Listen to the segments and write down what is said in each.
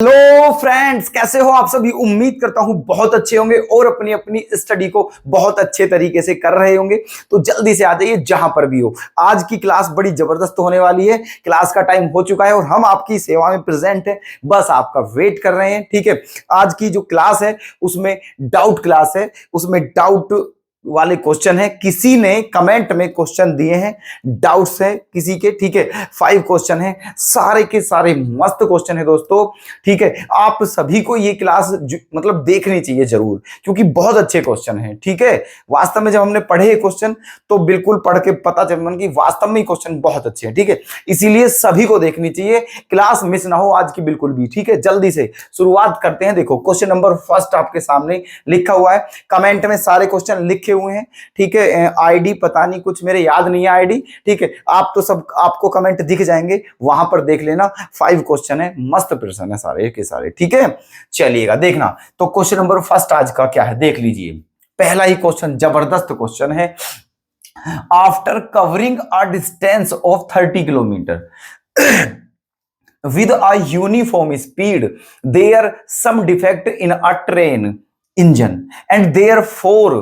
Hello friends, कैसे हो आप सभी। उम्मीद करता हूं बहुत अच्छे होंगे और अपनी अपनी स्टडी को बहुत अच्छे तरीके से कर रहे होंगे। तो जल्दी से आ जाइए जहां पर भी हो। आज की क्लास बड़ी जबरदस्त होने वाली है। क्लास का टाइम हो चुका है और हम आपकी सेवा में प्रेजेंट है, बस आपका वेट कर रहे हैं। ठीक है, आज की जो क्लास है उसमें डाउट क्लास है, उसमें डाउट वाले क्वेश्चन है। किसी ने कमेंट में क्वेश्चन दिए हैं, डाउट्स है किसी के। ठीक है, 5 क्वेश्चन है, सारे के सारे मस्त क्वेश्चन है दोस्तों। ठीक है, आप सभी को ये क्लास मतलब देखनी चाहिए जरूर, क्योंकि बहुत अच्छे क्वेश्चन है। ठीक है, वास्तव में जब हमने पढ़े क्वेश्चन तो बिल्कुल पढ़ के पता चल कि वास्तव में क्वेश्चन बहुत अच्छे हैं। ठीक है, इसीलिए सभी को देखनी चाहिए, क्लास मिस ना हो आज की बिल्कुल भी। ठीक है, जल्दी से शुरुआत करते हैं। देखो, क्वेश्चन नंबर फर्स्ट आपके सामने लिखा हुआ है, कमेंट में सारे क्वेश्चन लिखे हुए हैं। ठीक है, आईडी पता नहीं, कुछ मेरे याद नहीं है आईडी। ठीक है, आप तो सब आपको कमेंट दिख जाएंगे, वहां पर देख लेना। 5 क्वेश्चन है, मस्त प्रश्न है सारे के सारे। ठीक है, चलिएगा देखना। तो क्वेश्चन नंबर फर्स्ट आज का क्या है देख लीजिए। पहला ही क्वेश्चन जबरदस्त क्वेश्चन है। After covering a distance of 30 kilometre with a uniform speed, there some defect in a train engine, and therefore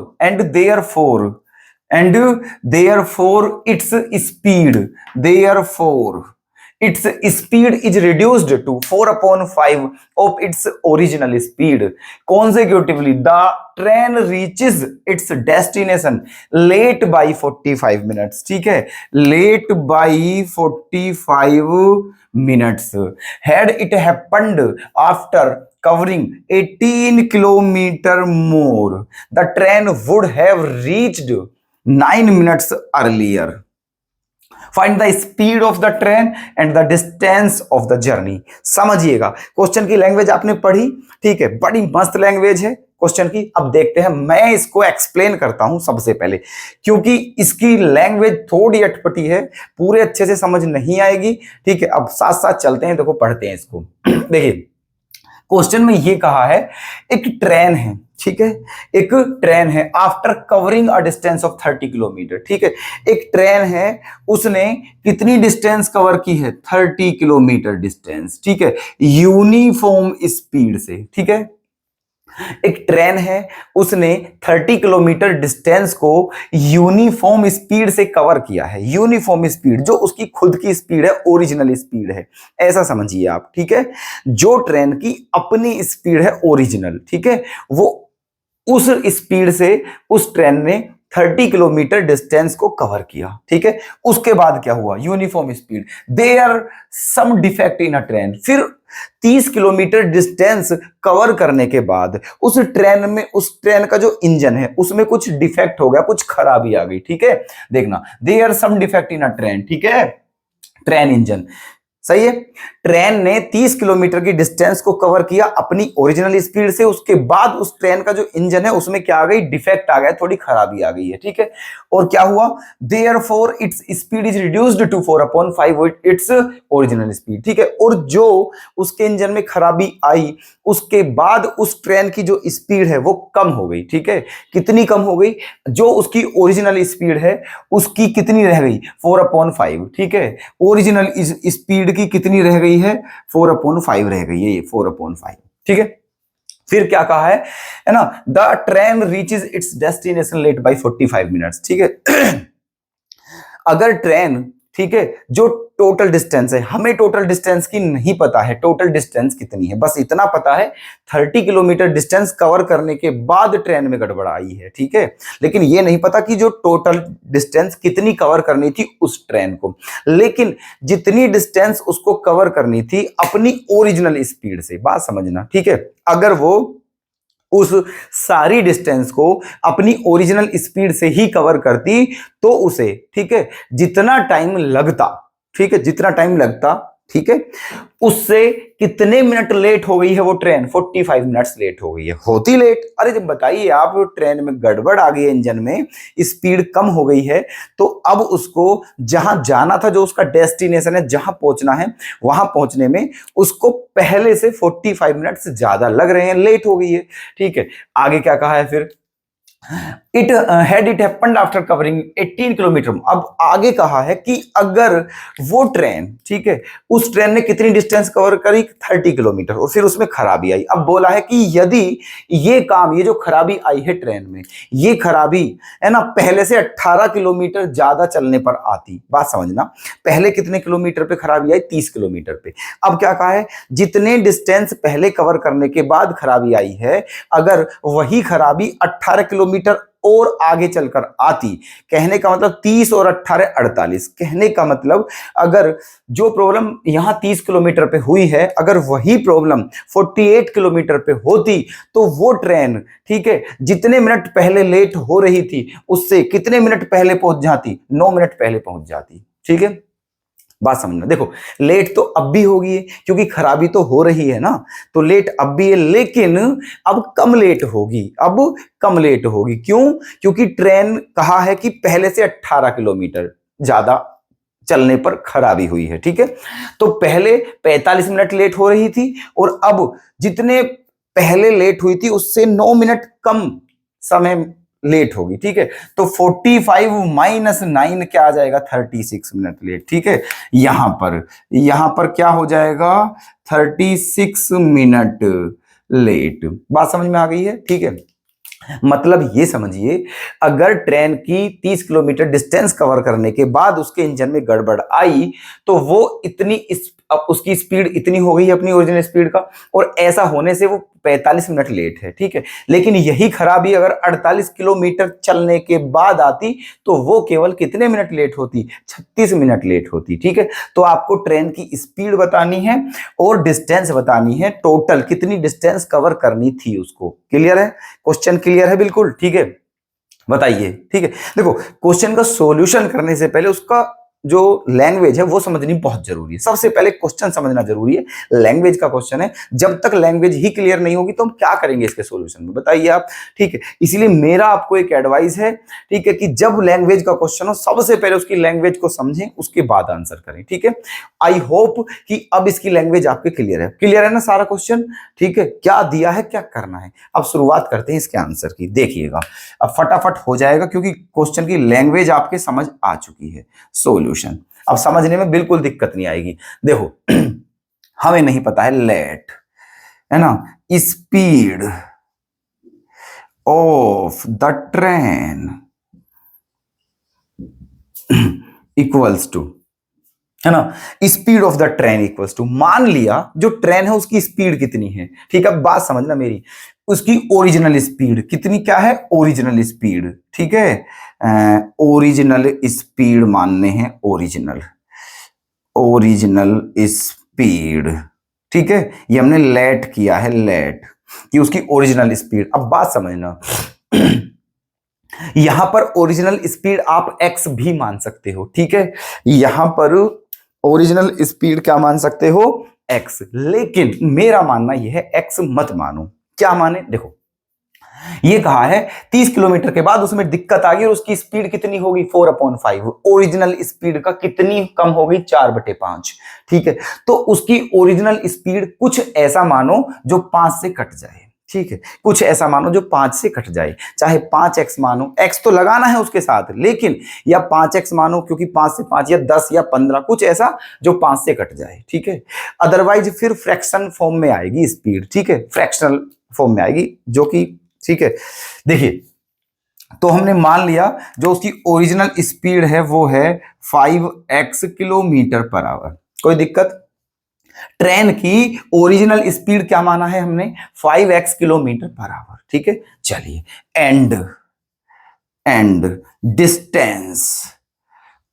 its speed is reduced to 4/5 of its original speed. Consecutively, the train reaches its destination late by 45 minutes. ठीक है, late by 45 minutes. Had it happened after covering 18 kilometer more, the train would have reached 9 minutes earlier. Find the speed of the train and the distance of the journey. समझिएगा, question की language आपने पढ़ी। ठीक है, बड़ी मस्त language है question की। अब देखते हैं, मैं इसको एक्सप्लेन करता हूं सबसे पहले, क्योंकि इसकी लैंग्वेज थोड़ी अटपटी है, पूरे अच्छे से समझ नहीं आएगी। ठीक है, अब साथ साथ चलते हैं, देखो पढ़ते हैं इसको। देखिए, क्वेश्चन में ये कहा है, एक ट्रेन है। ठीक है, एक ट्रेन है after covering a distance of 30 kilometre. ठीक है, एक ट्रेन है, उसने कितनी डिस्टेंस कवर की है? 30 किलोमीटर डिस्टेंस। ठीक है, यूनिफॉर्म स्पीड से। ठीक है, एक ट्रेन है, उसने 30 किलोमीटर डिस्टेंस को यूनिफॉर्म स्पीड से कवर किया है। यूनिफॉर्म स्पीड जो उसकी खुद की स्पीड है, ओरिजिनल स्पीड है, ऐसा समझिए आप। ठीक है, जो ट्रेन की अपनी स्पीड है ओरिजिनल, ठीक है, वो उस स्पीड से उस ट्रेन ने 30 किलोमीटर डिस्टेंस को कवर किया। ठीक है, उसके बाद क्या हुआ? Uniform speed, there some defect in a train. फिर 30 किलोमीटर डिस्टेंस कवर करने के बाद उस ट्रेन का जो इंजन है उसमें कुछ डिफेक्ट हो गया, कुछ खराबी आ गई। ठीक है, देखना, there some defect in a train. ठीक है, ट्रेन इंजन, सही है। ट्रेन ने 30 किलोमीटर की डिस्टेंस को कवर किया अपनी ओरिजिनल स्पीड से, उसके बाद उस ट्रेन का जो इंजन है उसमें क्या आ गई? डिफेक्ट आ गया, थोड़ी खराबी आ गई है। ठीक है, और क्या हुआ? Therefore its speed is reduced to 4/5 its original speed. ठीक है, और जो उसके इंजन में खराबी आई उसके बाद उस ट्रेन की जो स्पीड है वो कम हो गई। ठीक है, कितनी कम हो गई? जो उसकी ओरिजिनल स्पीड है उसकी कितनी रह गई? 4/5। ठीक है, ओरिजिनल स्पीड की कितनी रह गई है? 4/5 रह गई है, ये 4/5। ठीक है, फिर क्या कहा है ना? The train reaches its destination late by 45 minutes. ठीक है, अगर ट्रेन, ठीक है, जो टोटल डिस्टेंस है, हमें टोटल डिस्टेंस की नहीं पता है, टोटल डिस्टेंस कितनी है, बस इतना पता है 30 किलोमीटर डिस्टेंस कवर करने के बाद ट्रेन में गड़बड़ आई है। ठीक है, लेकिन ये नहीं पता कि जो टोटल डिस्टेंस कितनी कवर करनी थी उस ट्रेन को। लेकिन जितनी डिस्टेंस उसको कवर करनी थी अपनी ओरिजिनल स्पीड से, बात समझना। ठीक है, अगर वो उस सारी डिस्टेंस को अपनी ओरिजिनल स्पीड से ही कवर करती तो उसे, ठीक है, जितना टाइम लगता, ठीक है, जितना टाइम लगता, ठीक है, उससे कितने मिनट लेट हो गई है वो ट्रेन? 45 मिनट्स लेट हो गई है। होती लेट, अरे जब बताइए आप, ट्रेन में गड़बड़ आ गई है, इंजन में स्पीड कम हो गई है, तो अब उसको जहां जाना था, जो उसका डेस्टिनेशन है, जहां पहुंचना है, वहां पहुंचने में उसको पहले से 45 मिनट से ज्यादा लग रहे हैं, लेट हो गई है। ठीक है, आगे क्या कहा है फिर? It had it happened after covering 18 kilometre. अब आगे कहा है कि अगर वो ट्रेन, ठीक है, उस ट्रेन ने कितनी डिस्टेंस कवर करी, 30 किलोमीटर, और फिर उसमें खराबी आई। अब बोला है कि यदि ये काम, ये जो खराबी आई है ट्रेन में, ये खराबी है ना, पहले से 18 किलोमीटर ज्यादा चलने पर आती। बात समझना, पहले कितने किलोमीटर पे खराबी आई, 30 किलोमीटर पे। अब क्या कहा है, जितने डिस्टेंस पहले कवर करने के बाद खराबी आई है, अगर वही खराबी 18 किलोमीटर और आगे चलकर आती, कहने का मतलब 30 और 18 48, कहने का मतलब अगर जो प्रॉब्लम यहां 30 किलोमीटर पे हुई है, अगर वही प्रॉब्लम 48 किलोमीटर पे होती, तो वो ट्रेन, ठीक है, जितने मिनट पहले लेट हो रही थी उससे कितने मिनट पहले पहुंच जाती, 9 मिनट पहले पहुंच जाती। ठीक है, बात समझना। देखो, लेट तो अब भी होगी है, क्योंकि खराबी तो हो रही है ना, तो लेट अब भी है, लेकिन अब कम लेट होगी, अब कम लेट होगी। क्यों? क्योंकि ट्रेन कहा है कि पहले से 18 किलोमीटर ज्यादा चलने पर खराबी हुई है। ठीक है, तो पहले 45 मिनट लेट हो रही थी, और अब जितने पहले लेट हुई थी उससे 9 मिनट कम समय लेट होगी। ठीक है, तो 45 माइनस 9 क्या आ जाएगा, 36 मिनट लेट। ठीक है, यहां पर क्या हो जाएगा, 36 मिनट लेट। बात समझ में आ गई है? ठीक है, मतलब ये समझिए, अगर ट्रेन की 30 किलोमीटर डिस्टेंस कवर करने के बाद उसके इंजन में गड़बड़ आई, तो वो अब उसकी स्पीड इतनी हो गई अपनी ओरिजिनल स्पीड का, और ऐसा होने से वो 45 मिनट लेट है। ठीक है, लेकिन यही खराबी अगर 48 किलोमीटर चलने के बाद आती, तो वो केवल कितने मिनट लेट होती, 36 मिनट लेट होती। ठीक है, तो आपको ट्रेन की स्पीड बतानी है और डिस्टेंस बतानी है, टोटल कितनी डिस्टेंस कवर करनी थी उसको। क्लियर है? क्वेश्चन क्लियर है बिल्कुल? ठीक है, बताइए। ठीक है, देखो, क्वेश्चन का सॉल्यूशन करने से पहले उसका जो लैंग्वेज है वो समझनी बहुत जरूरी है। सबसे पहले क्वेश्चन समझना जरूरी है, लैंग्वेज का क्वेश्चन है। जब तक लैंग्वेज ही क्लियर नहीं होगी तो हम क्या करेंगे इसके सॉल्यूशन में, बताइए आप। ठीक है, इसीलिए मेरा आपको एक एडवाइस है, ठीक है, कि जब लैंग्वेज का क्वेश्चन हो, सबसे पहले उसकी लैंग्वेज को समझें, उसके बाद आंसर करें। ठीक है, आई होप कि अब इसकी लैंग्वेज आपके क्लियर है ना सारा क्वेश्चन। ठीक है, क्या दिया है, क्या करना है। अब शुरुआत करते हैं इसके आंसर की, देखिएगा अब फटाफट हो जाएगा, क्योंकि क्वेश्चन की लैंग्वेज आपके समझ आ चुकी है। सॉल्यूशन अब समझने में बिल्कुल दिक्कत नहीं आएगी। देखो, हमें नहीं पता है लेट, है ना, speed of the train equals to, है ना, speed of the train equals to, मान लिया जो ट्रेन है उसकी स्पीड कितनी है। ठीक है, बात समझना मेरी, उसकी ओरिजिनल स्पीड कितनी, क्या है, ओरिजिनल स्पीड। ठीक है, ओरिजिनल स्पीड मानने हैं, ओरिजिनल स्पीड। ठीक है, ये हमने लेट किया है, लेट कि उसकी ओरिजिनल स्पीड। अब बात समझना, यहां पर ओरिजिनल स्पीड आप x भी मान सकते हो। ठीक है, यहां पर ओरिजिनल स्पीड क्या मान सकते हो, x, लेकिन मेरा मानना यह है x मत मानो। क्या माने, देखो, ये कहा है 30 किलोमीटर के बाद उसमें दिक्कत आ गई और उसकी स्पीड कितनी होगी, 4/5, ओरिजिनल स्पीड का कितनी कम हो गई, 4/5। ठीक है, तो उसकी ओरिजिनल स्पीड कुछ ऐसा मानो जो 5 से कट जाए। ठीक है, कुछ ऐसा मानो जो 5 से कट जाए, चाहे 5x मानो, x तो लगाना है उसके साथ, लेकिन या 5x मानो, क्योंकि 5 से 5 या 10 या 15, कुछ ऐसा जो 5 से कट जाए। ठीक है, अदरवाइज फिर फ्रैक्शन फॉर्म में आएगी स्पीड। ठीक है, फ्रैक्शनल फॉर्म में आएगी, जो कि, ठीक है, देखिए, तो हमने मान लिया जो उसकी ओरिजिनल स्पीड है वो है 5x किलोमीटर पर आवर। कोई दिक्कत? ट्रेन की ओरिजिनल स्पीड क्या माना है हमने, 5x किलोमीटर पर आवर। ठीक है, चलिए, एंड डिस्टेंस,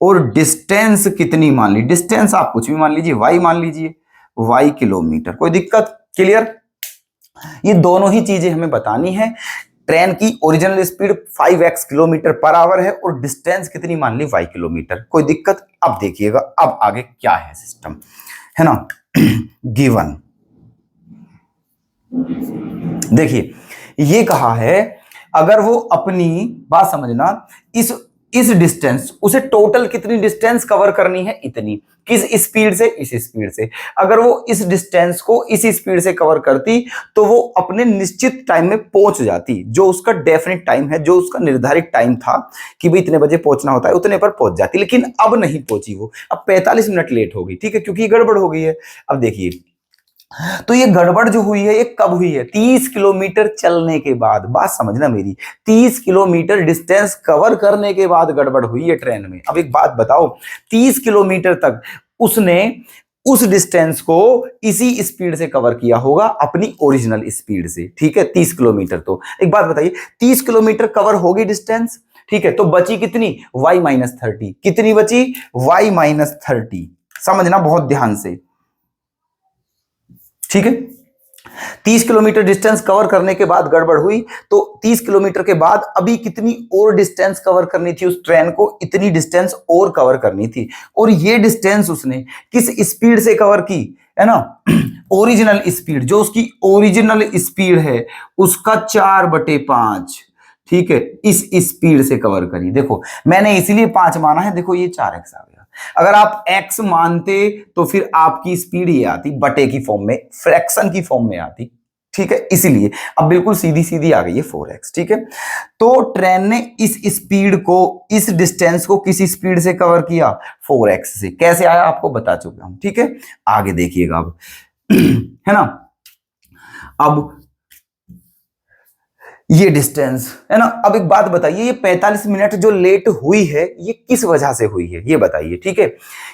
और डिस्टेंस कितनी मान ली, डिस्टेंस आप कुछ भी मान लीजिए, y मान लीजिए, y किलोमीटर। कोई दिक्कत? क्लियर? ये दोनों ही चीजें हमें बतानी है। ट्रेन की original speed 5x kilometre per our है और डिस्टेंस कितनी मान ली, y किलोमीटर। कोई दिक्कत? अब देखिएगा अब आगे क्या है सिस्टम, है ना। गिवन, देखिए, ये कहा है अगर वो अपनी, बात समझना, इस इस डिस्टेंस, उसे टोटल कितनी डिस्टेंस कवर करनी है, इतनी, किस स्पीड से, इस स्पीड से। अगर वो इस डिस्टेंस को इस स्पीड से कवर करती तो वो अपने निश्चित टाइम में पहुंच जाती, जो उसका डेफिनेट टाइम है, जो उसका निर्धारित टाइम था कि भाई इतने बजे पहुंचना होता है, उतने पर पहुंच जाती। लेकिन अब नहीं पहुंची वो, अब 45 मिनट लेट हो गई, ठीक है, क्योंकि गड़बड़ हो गई है। अब देखिए, तो ये गड़बड़ जो हुई है ये कब हुई है, 30 किलोमीटर चलने के बाद। बात समझना मेरी, 30 किलोमीटर डिस्टेंस कवर करने के बाद गड़बड़ हुई है ट्रेन में। अब एक बात बताओ, 30 किलोमीटर तक उसने उस डिस्टेंस को इसी स्पीड से कवर किया होगा, अपनी ओरिजिनल स्पीड से, ठीक है, 30 किलोमीटर। तो एक बात बताइए, 30 किलोमीटर कवर होगी डिस्टेंस, ठीक है, तो बची कितनी, y-30। कितनी बची, y-30। समझना बहुत ध्यान से, ठीक है। 30 किलोमीटर डिस्टेंस कवर करने के बाद गड़बड़ हुई, तो 30 किलोमीटर के बाद अभी कितनी और डिस्टेंस कवर करनी थी उस ट्रेन को, इतनी डिस्टेंस और कवर करनी थी। और ये डिस्टेंस उसने किस स्पीड से कवर की, है ना, ओरिजिनल स्पीड, जो उसकी ओरिजिनल स्पीड है उसका 4/5, ठीक है, इस स्पीड से कवर करी। देखो मैंने इसीलिए 5 माना है, देखो ये 4x आ गया। अगर आप x मानते तो फिर आपकी स्पीड ये आती बटे की फॉर्म में, फ्रैक्शन की फॉर्म में आती, ठीक है, इसीलिए अब बिल्कुल सीधी सीधी आ गई है 4x, ठीक है। तो ट्रेन ने इस स्पीड को, इस डिस्टेंस को किस स्पीड से कवर किया, 4x से। कैसे आया आपको बता चुका हूं, ठीक है। आगे देखिएगा अब है ना, अब ये डिस्टेंस है ना। अब एक बात बताइए, ये 45 मिनट जो लेट हुई है ये किस वजह से हुई है, ये बताइए, ठीक है।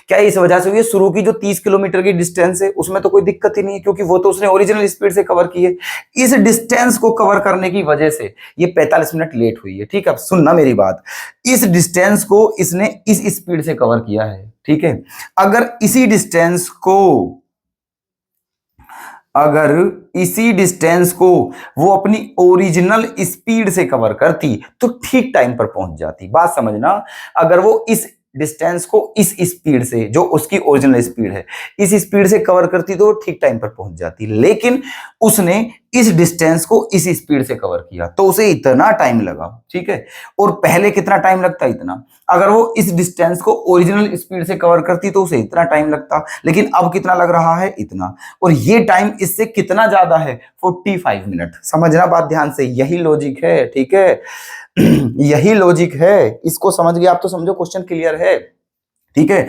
क्या इस वजह से हुई है, शुरू की जो 30 किलोमीटर की डिस्टेंस है उसमें तो कोई दिक्कत ही नहीं है, क्योंकि वो तो उसने ओरिजिनल स्पीड से कवर की है। इस डिस्टेंस को कवर करने की वजह से ये 45 मिनट लेट हुई है, ठीक है। अब सुनना मेरी बात, इस डिस्टेंस को इसने इस स्पीड से कवर किया है, ठीक है। अगर इसी डिस्टेंस को, अगर इसी डिस्टेंस को वो अपनी ओरिजिनल स्पीड से कवर करती तो ठीक टाइम पर पहुंच जाती। बात समझना, अगर वो इस डिस्टेंस को इस स्पीड से, जो उसकी ओरिजिनल स्पीड है, इस स्पीड से कवर करती तो ठीक टाइम पर पहुंच जाती। लेकिन उसने इस डिस्टेंस को इस स्पीड से कवर किया तो उसे इतना टाइम लगा, ठीक है। और पहले कितना टाइम लगता, इतना। अगर वो इस डिस्टेंस को ओरिजिनल स्पीड से कवर करती तो उसे इतना टाइम लगता, लेकिन अब कितना लग रहा है, इतना। और ये टाइम इससे कितना ज्यादा है, 45 मिनट। समझना बात ध्यान से, यही लॉजिक है, ठीक है यही लॉजिक है। इसको समझ गए आप तो समझो क्वेश्चन क्लियर है, ठीक है।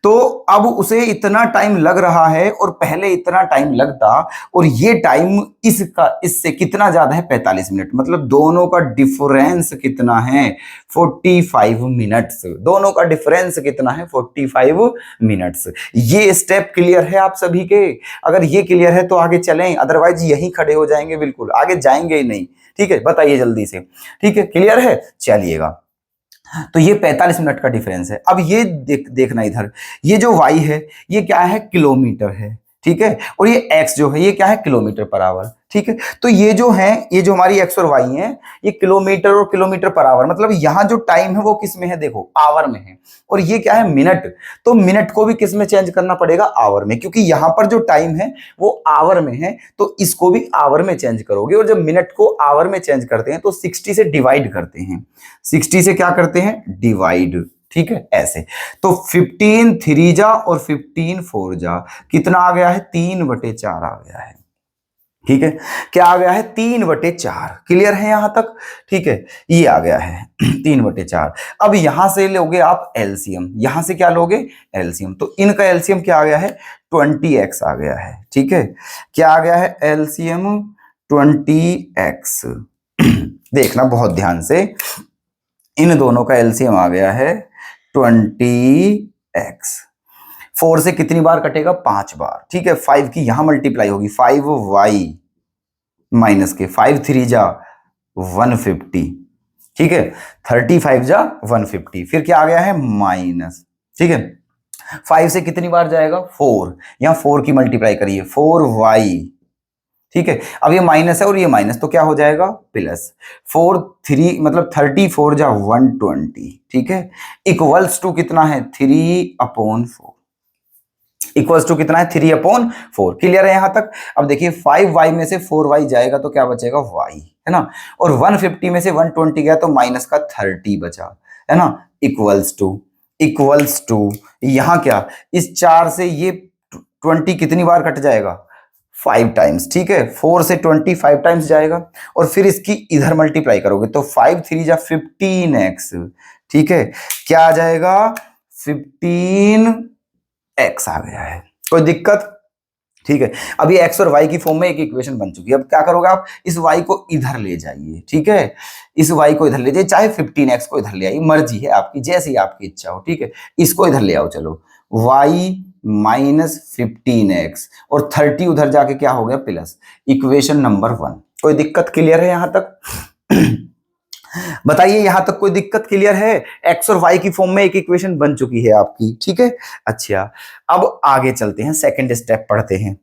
तो अब उसे इतना टाइम लग रहा है और पहले इतना टाइम लगता, और ये टाइम इसका इससे कितना ज्यादा है, 45 मिनट। मतलब दोनों का डिफरेंस कितना है, 45 मिनट्स। दोनों का डिफरेंस कितना है, 45 मिनट्स। ये स्टेप क्लियर है आप सभी के? अगर ये क्लियर है तो आगे चलें, अदरवाइज यहीं खड़े हो जाएंगे, बिल्कुल आगे जाएंगे ही नहीं, ठीक है। बताइए जल्दी से, ठीक है, क्लियर है, चलिएगा। तो ये 45 मिनट का डिफरेंस है। अब ये देखना इधर, ये जो y है ये क्या है, किलोमीटर है, ठीक है। और ये x जो है ये क्या है, किलोमीटर पर आवर, ठीक है। तो ये जो है, ये जो हमारी x और y है, ये किलोमीटर और किलोमीटर पर आवर। मतलब यहाँ जो टाइम है वो किस में है, देखो आवर में है। और ये क्या है, मिनट। तो मिनट को भी किस में चेंज करना पड़ेगा, आवर में, क्योंकि यहाँ पर जो टाइम है वो आवर में है, तो इसको भी आवर में चेंज करोगे। और जब मिनट को आवर में चेंज करते हैं तो 60 से डिवाइड करते हैं, 60 से क्या करते हैं, डिवाइड, ठीक है, ऐसे। तो 15 3 जा और 15 4 जा, कितना आ गया है, 3/4 आ गया है, ठीक है। क्या आ गया है, 3/4। क्लियर है यहां तक, ठीक है, ये आ गया है 3/4। अब यहां से लोगे आप एलसीएम, यहां से क्या लोगे, एलसीएम। तो इनका एलसीएम क्या आ गया है, 20x आ गया है, ठीक है। क्या आ गया है, एलसीएम 20x देखना बहुत ध्यान से, इन दोनों का एलसीएम आ गया है 20x। 4 से कितनी बार कटेगा, 5 बार, ठीक है। 5 की यहां मल्टीप्लाई होगी, 5y माइनस के, 5 3 जा 150, ठीक है। 35 जा 150, फिर क्या आ गया है, माइनस, ठीक है। 5 से कितनी बार जाएगा, 4, यहां 4 की मल्टीप्लाई करिए, 4y, ठीक है। अब ये माइनस है और ये माइनस, तो क्या हो जाएगा, प्लस। 4 3 मतलब 34 जा 120, ठीक है। इक्वल्स टू कितना है, 3/4, इक्वल्स टू कितना है, 3/4। क्लियर है यहां तक? अब देखिए 5y में से 4y जाएगा तो क्या बचेगा, y, है ना। और 150 में से 120 गया तो माइनस का 30 बचा, है ना, इक्वल्स टू यहां क्या, इस 4 से ये 20 कितनी बार कट जाएगा, 5 टाइम्स, ठीक है, 4 से 20 5 टाइम्स जाएगा, और फिर इसकी इधर मल्टीप्लाई करोगे तो 5 3 जा 15x, ठीक है, क्या आ जाएगा, 15x आ गया है, कोई दिक्कत, ठीक है। अब ये x और y की फॉर्म में एक इक्वेशन बन चुकी है। अब क्या करोगे आप, इस y को इधर ले जाइए, ठीक है, इस y को इधर ले जाइए, चाहे 15x को इधर ले आइए, मर्जी है आपकी, जैसी आपकी इच्छा हो, ठीक है, इसको इधर ले आओ, चलो y माइनस 15x और 30 उधर जाके क्या हो गया प्लस, इक्वेशन नंबर 1। कोई दिक्कत, क्लियर है यहां तक? बताइए यहां तक कोई दिक्कत, क्लियर है? x और y की फॉर्म में एक इक्वेशन बन चुकी है आपकी, ठीक है। अच्छा, अब आगे चलते हैं, सेकंड स्टेप पढ़ते हैं।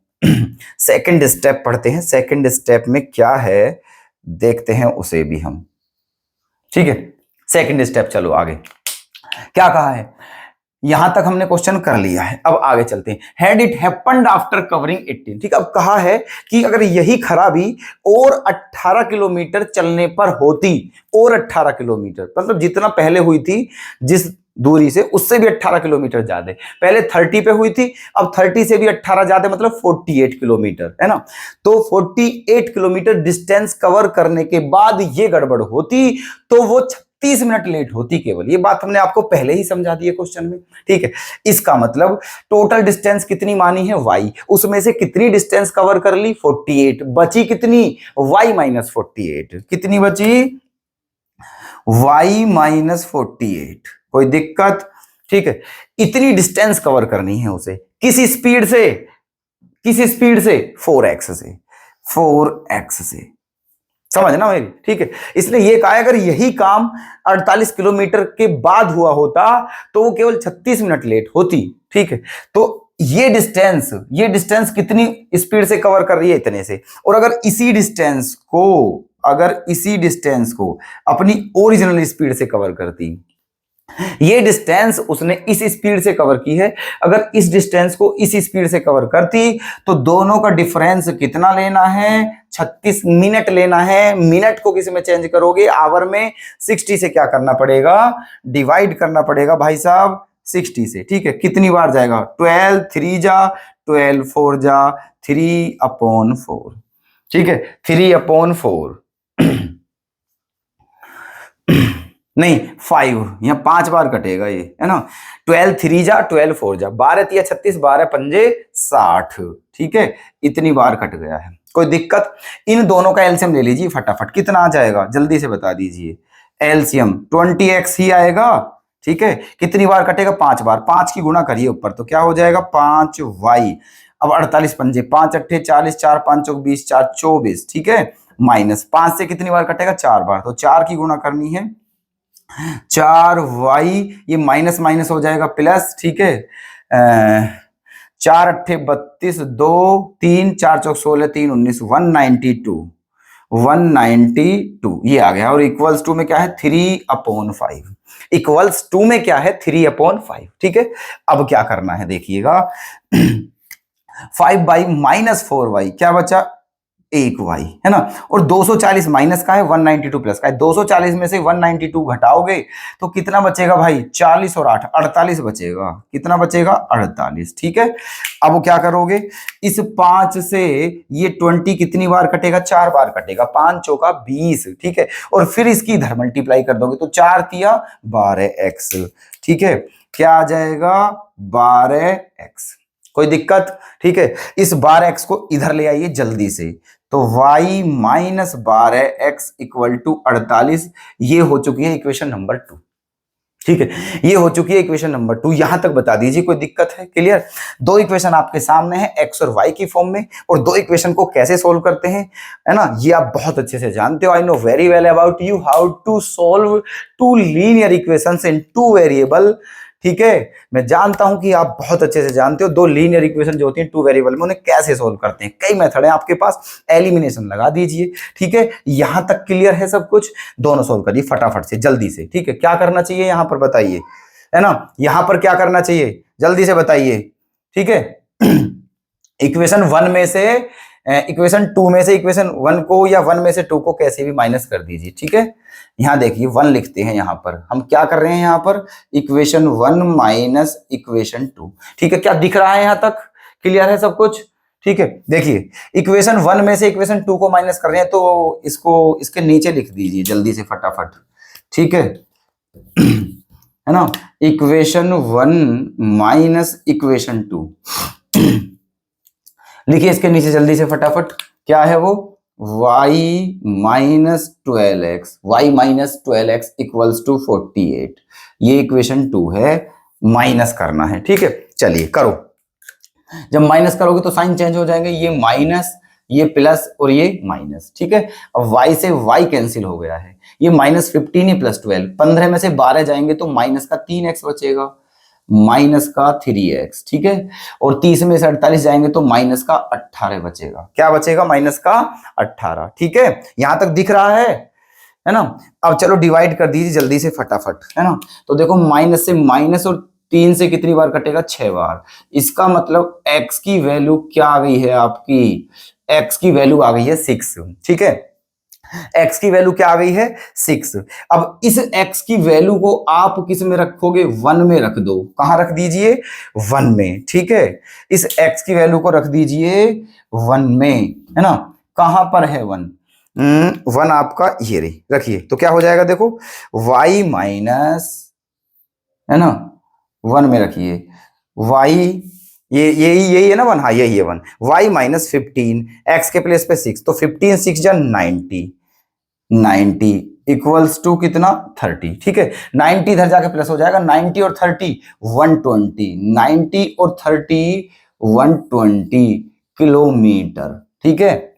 सेकंड स्टेप पढ़ते हैं, सेकंड स्टेप में क्या है देखते हैं उसे भी हम, ठीक है। सेकंड स्टेप, चलो आगे क्या कहा है, यहां तक हमने क्वेश्चन कर लिया है, अब आगे चलते हैं। Had it happened after covering 18, ठीक है, अब कहा है कि अगर यही खराबी और 18 किलोमीटर चलने पर होती, और 18 किलोमीटर मतलब जितना पहले हुई थी जिस दूरी से, उससे भी 18 किलोमीटर ज्यादा, पहले 30 पे हुई थी, अब 30 से भी 18 ज्यादा, मतलब 48 किलोमीटर, है ना। तो 48 किलोमीटर डिस्टेंस कवर करने के बाद ये गड़बड़ होती तो वो 30 मिनट लेट होती केवल, ये बात हमने आपको पहले ही समझा दी है क्वेश्चन में, ठीक है। इसका मतलब टोटल डिस्टेंस कितनी मानी है y, उसमें से कितनी डिस्टेंस कवर कर ली 48, बची कितनी y माइनस 48, कितनी बची y माइनस 48, कोई दिक्कत, ठीक है। इतनी डिस्टेंस कवर करनी है उसे, किसी स्पीड से, किसी स्पीड से 4x से, 4x से, समझना मेरी, ठीक है। इसलिए ये कहा अगर यही काम 48 किलोमीटर के बाद हुआ होता तो वो केवल 36 मिनट लेट होती, ठीक है। तो ये डिस्टेंस कितनी स्पीड से कवर कर रही है, इतने से, और अगर इसी डिस्टेंस को अपनी ओरिजिनल स्पीड से कवर करती, ये डिस्टेंस उसने इस स्पीड से कवर की है, अगर इस डिस्टेंस को इस स्पीड से कवर करती तो दोनों का डिफरेंस कितना लेना है, 36 मिनट लेना है। मिनट को किस में चेंज करोगे, आवर में, 60 से क्या करना पड़ेगा, डिवाइड करना पड़ेगा भाई साहब 60 से, ठीक है। कितनी बार जाएगा, 12 3 जा 12 4 जा 3/4, ठीक है, 3/4 नहीं 5, यहां 5 बार कटेगा ये, है ना। 12 3 जा 12 4 जा 12 3 36 12 पंजे 60, ठीक है, इतनी बार कट गया है, कोई दिक्कत। इन दोनों का एलसीएम ले लीजिए फटाफट, कितना आ जाएगा जल्दी से बता दीजिए। एलसीएम 20x ही आएगा, ठीक है। कितनी बार कटेगा, 5 बार, 5 की गुणा करिए ऊपर तो क्या हो जाएगा 5y। अब 48 पंजे 5 अट्ठे 40, 4 5 चौक 20, 4 24, ठीक है, माइनस 5 से कितनी बार कटेगा 4 बार, तो 4 की गुणा करनी है, 4y, ये माइनस माइनस हो जाएगा प्लस, ठीक है। 4 अट्ठे 32, 2 3 4 चौक 16 3 19, 192 ये आ गया, और इक्वल्स टू में क्या है 3/5, इक्वल्स टू में क्या है 3/5, ठीक है। अब क्या करना है देखिएगा, 5y माइनस 4y क्या बचा, 1y, है ना, और 240 माइनस का है 192 प्लस का है, 240 में से 192 घटाओगे तो कितना बचेगा भाई, 40 और 8 48 बचेगा, कितना बचेगा 48, ठीक है। अब क्या करोगे, इस 5 से ये 20 कितनी बार कटेगा, 4 बार कटेगा, 5 चौका 20, ठीक है, और फिर इसकी इधर मल्टीप्लाई कर दोगे तो 4 तिया 12x, ठीक है, क्या आ जाएगा 12x, कोई दिक्कत, ठीक है। इस 12x को इधर ले आइए जल्दी से, तो y minus 12x equal to 48, ये हो चुकी है इक्वेशन नंबर 2, ठीक है, ये हो चुकी है इक्वेशन नंबर 2। यहां तक बता दीजिए कोई दिक्कत है, क्लियर। दो इक्वेशन आपके सामने है x और y की फॉर्म में, और दो इक्वेशन को कैसे सोल्व करते हैं, है ना, ये आप बहुत अच्छे से जानते हो। I know very well about you how to solve two linear equations in two variable, ठीक है। मैं जानता हूं कि आप बहुत अच्छे से जानते हो दो लीनियर इक्वेशन जो होती हैं 2 वेरिएबल में, उन्हें कैसे सोल्व करते हैं। कई मेथड है आपके पास, एलिमिनेशन लगा दीजिए, ठीक है। यहां तक क्लियर है सब कुछ, दोनों सोल्व करिए फटाफट से जल्दी से, ठीक है। क्या करना चाहिए यहां पर बताइए, है ना, यहां पर क्या करना चाहिए जल्दी से बताइए, ठीक है। इक्वेशन 1 में से इक्वेशन 2 में से इक्वेशन 1 को या 1 में से 2 को कैसे भी माइनस कर दीजिए, ठीक है। यहाँ देखिए 1 लिखते हैं, यहाँ पर हम क्या कर रहे हैं, यहाँ पर इक्वेशन 1 माइनस इक्वेशन 2, ठीक है। क्या दिख रहा है, यहाँ तक क्लियर है सब कुछ, ठीक है। देखिए इक्वेशन 1 में से इक्वेशन 2 को माइनस कर रहे हैं, तो इसको इसके नीचे लिख दीजिए जल्दी से फटाफट, ठीक है है ना। इक्वेशन 1 माइनस इक्वेशन 2 लिखिए इसके नीचे जल्दी से फटाफट, क्या है वो, y minus 12x, y minus 12x equals to 48, ये इक्वेशन 2 है, माइनस करना है, ठीक है। चलिए करो, जब माइनस करोगे तो साइन चेंज हो जाएंगे, ये माइनस, ये प्लस और ये माइनस, ठीक है। अब y से y कैंसिल हो गया है, ये माइनस 15 प्लस 12, 15 में से 12 जाएंगे तो माइनस का 3x बचेगा, माइनस का 3x, ठीक है। और 30 में से 48 जाएंगे तो माइनस का 18 बचेगा, क्या बचेगा, माइनस का 18, ठीक है। यहां तक दिख रहा है ना। अब चलो डिवाइड कर दीजिए जल्दी से फटाफट, है ना। तो देखो माइनस से माइनस और 3 से कितनी बार कटेगा, 6 बार। इसका मतलब x की वैल्यू क्या आ गई है आपकी, x की वैल्यू आ गई है 6, ठीक है। x की वैल्यू क्या आ गई है, 6। अब इस x की वैल्यू को आप किस में रखोगे, 1 में रख दो, कहां रख दीजिए, 1 में, ठीक है। इस x की वैल्यू को रख दीजिए 1 में, है ना। कहां पर है 1, 1 आपका ये रही, रखिए तो क्या हो जाएगा, देखो y माइनस, है ना, 1 में रखिए y, ये यही है ना 1, हाँ यही है 1, y माइनस 15, x के प्लेस पे 6, तो 15 6 जा 90 इक्वल्स टू कितना, 30, ठीक है। 90 इधर जाके प्लस हो जाएगा, 90 और 30 120, 90 और 30 120 किलोमीटर, ठीक है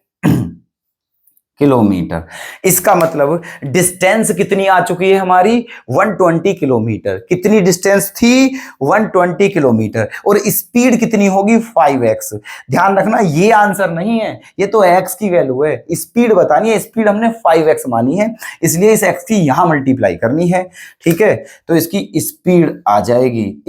किलोमीटर। इसका मतलब डिस्टेंस कितनी आ चुकी है हमारी, 120 किलोमीटर। कितनी डिस्टेंस थी, 120 किलोमीटर। और स्पीड कितनी होगी, 5x। ध्यान रखना ये आंसर नहीं है, ये तो x की वैल्यू है, स्पीड बतानी है, स्पीड हमने 5x मानी है, इसलिए इस x की यहां मल्टीप्लाई करनी है, ठीक है। तो इसकी स्पीड आ जाएगी,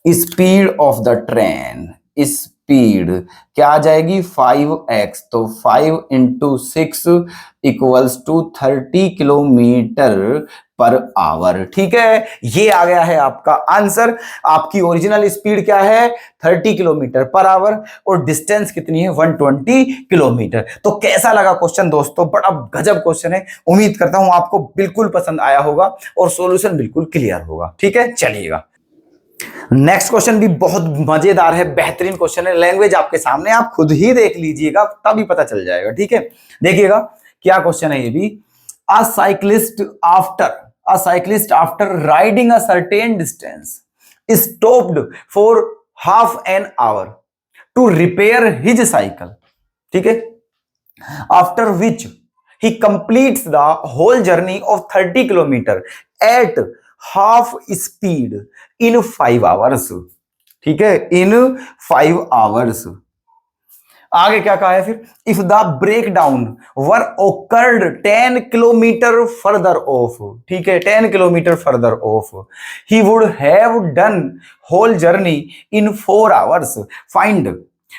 speed of the train, speed क्या आ जाएगी, 5x, तो 5 into 6 equals to 30 kilometre per hour, ठीक है। ये आ गया है आपका आंसर। आपकी ओरिजिनल स्पीड क्या है, 30 किलोमीटर पर आवर, और डिस्टेंस कितनी है, 120 किलोमीटर। तो कैसा लगा क्वेश्चन दोस्तों, बड़ा गजब क्वेश्चन है। उम्मीद करता हूं आपको बिल्कुल पसंद आया होगा और सॉल्यूशन बिल्कुल क्लियर होगा, ठीक है। चलिएगा नेक्स्ट क्वेश्चन भी बहुत मजेदार है, बेहतरीन क्वेश्चन है। लैंग्वेज आपके सामने, आप खुद ही देख लीजिएगा तभी पता चल जाएगा, ठीक है। देखिएगा क्या क्वेश्चन है ये भी। A cyclist after riding a certain distance stopped for half an hour to repair his cycle, ठीक है। After which he completes the whole journey of 30 kilometres at half speed in 5 hours, ठीक है, इन 5 hours. आगे क्या कहा है फिर, if the break down were occurred 10 kilometres further off, ठीक है, 10 kilometres further off, he would have done whole journey in 4 hours, find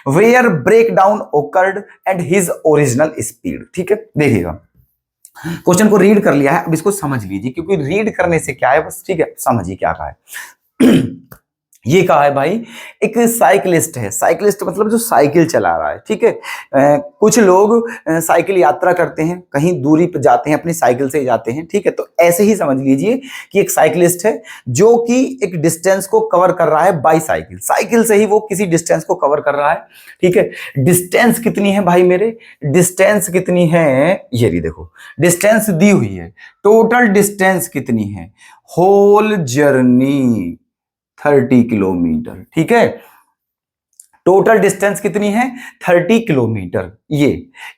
where break down occurred and his original speed, ठीक है। देखिएगा क्वेश्चन को रीड कर लिया है, अब इसको समझ लीजिए, क्योंकि रीड करने से क्या है बस, ठीक है, समझिए क्या कहा है। ये कहा है भाई, एक साइकिलिस्ट है, साइकिलिस्ट मतलब जो साइकिल चला रहा है, ठीक है। कुछ लोग साइकिल यात्रा करते हैं, कहीं दूरी पर जाते हैं, अपनी साइकिल से जाते हैं, ठीक है। तो ऐसे ही समझ लीजिए कि एक साइकिलिस्ट है जो कि एक डिस्टेंस को कवर कर रहा है बाई साइकिल, साइकिल से ही वो किसी डिस्टेंस को कवर कर रहा है, ठीक है। डिस्टेंस कितनी है भाई मेरे, डिस्टेंस कितनी है, ये भी देखो डिस्टेंस दी हुई है, टोटल डिस्टेंस कितनी है, होल जर्नी 30 किलोमीटर, ठीक है। टोटल डिस्टेंस कितनी है, 30 किलोमीटर। ये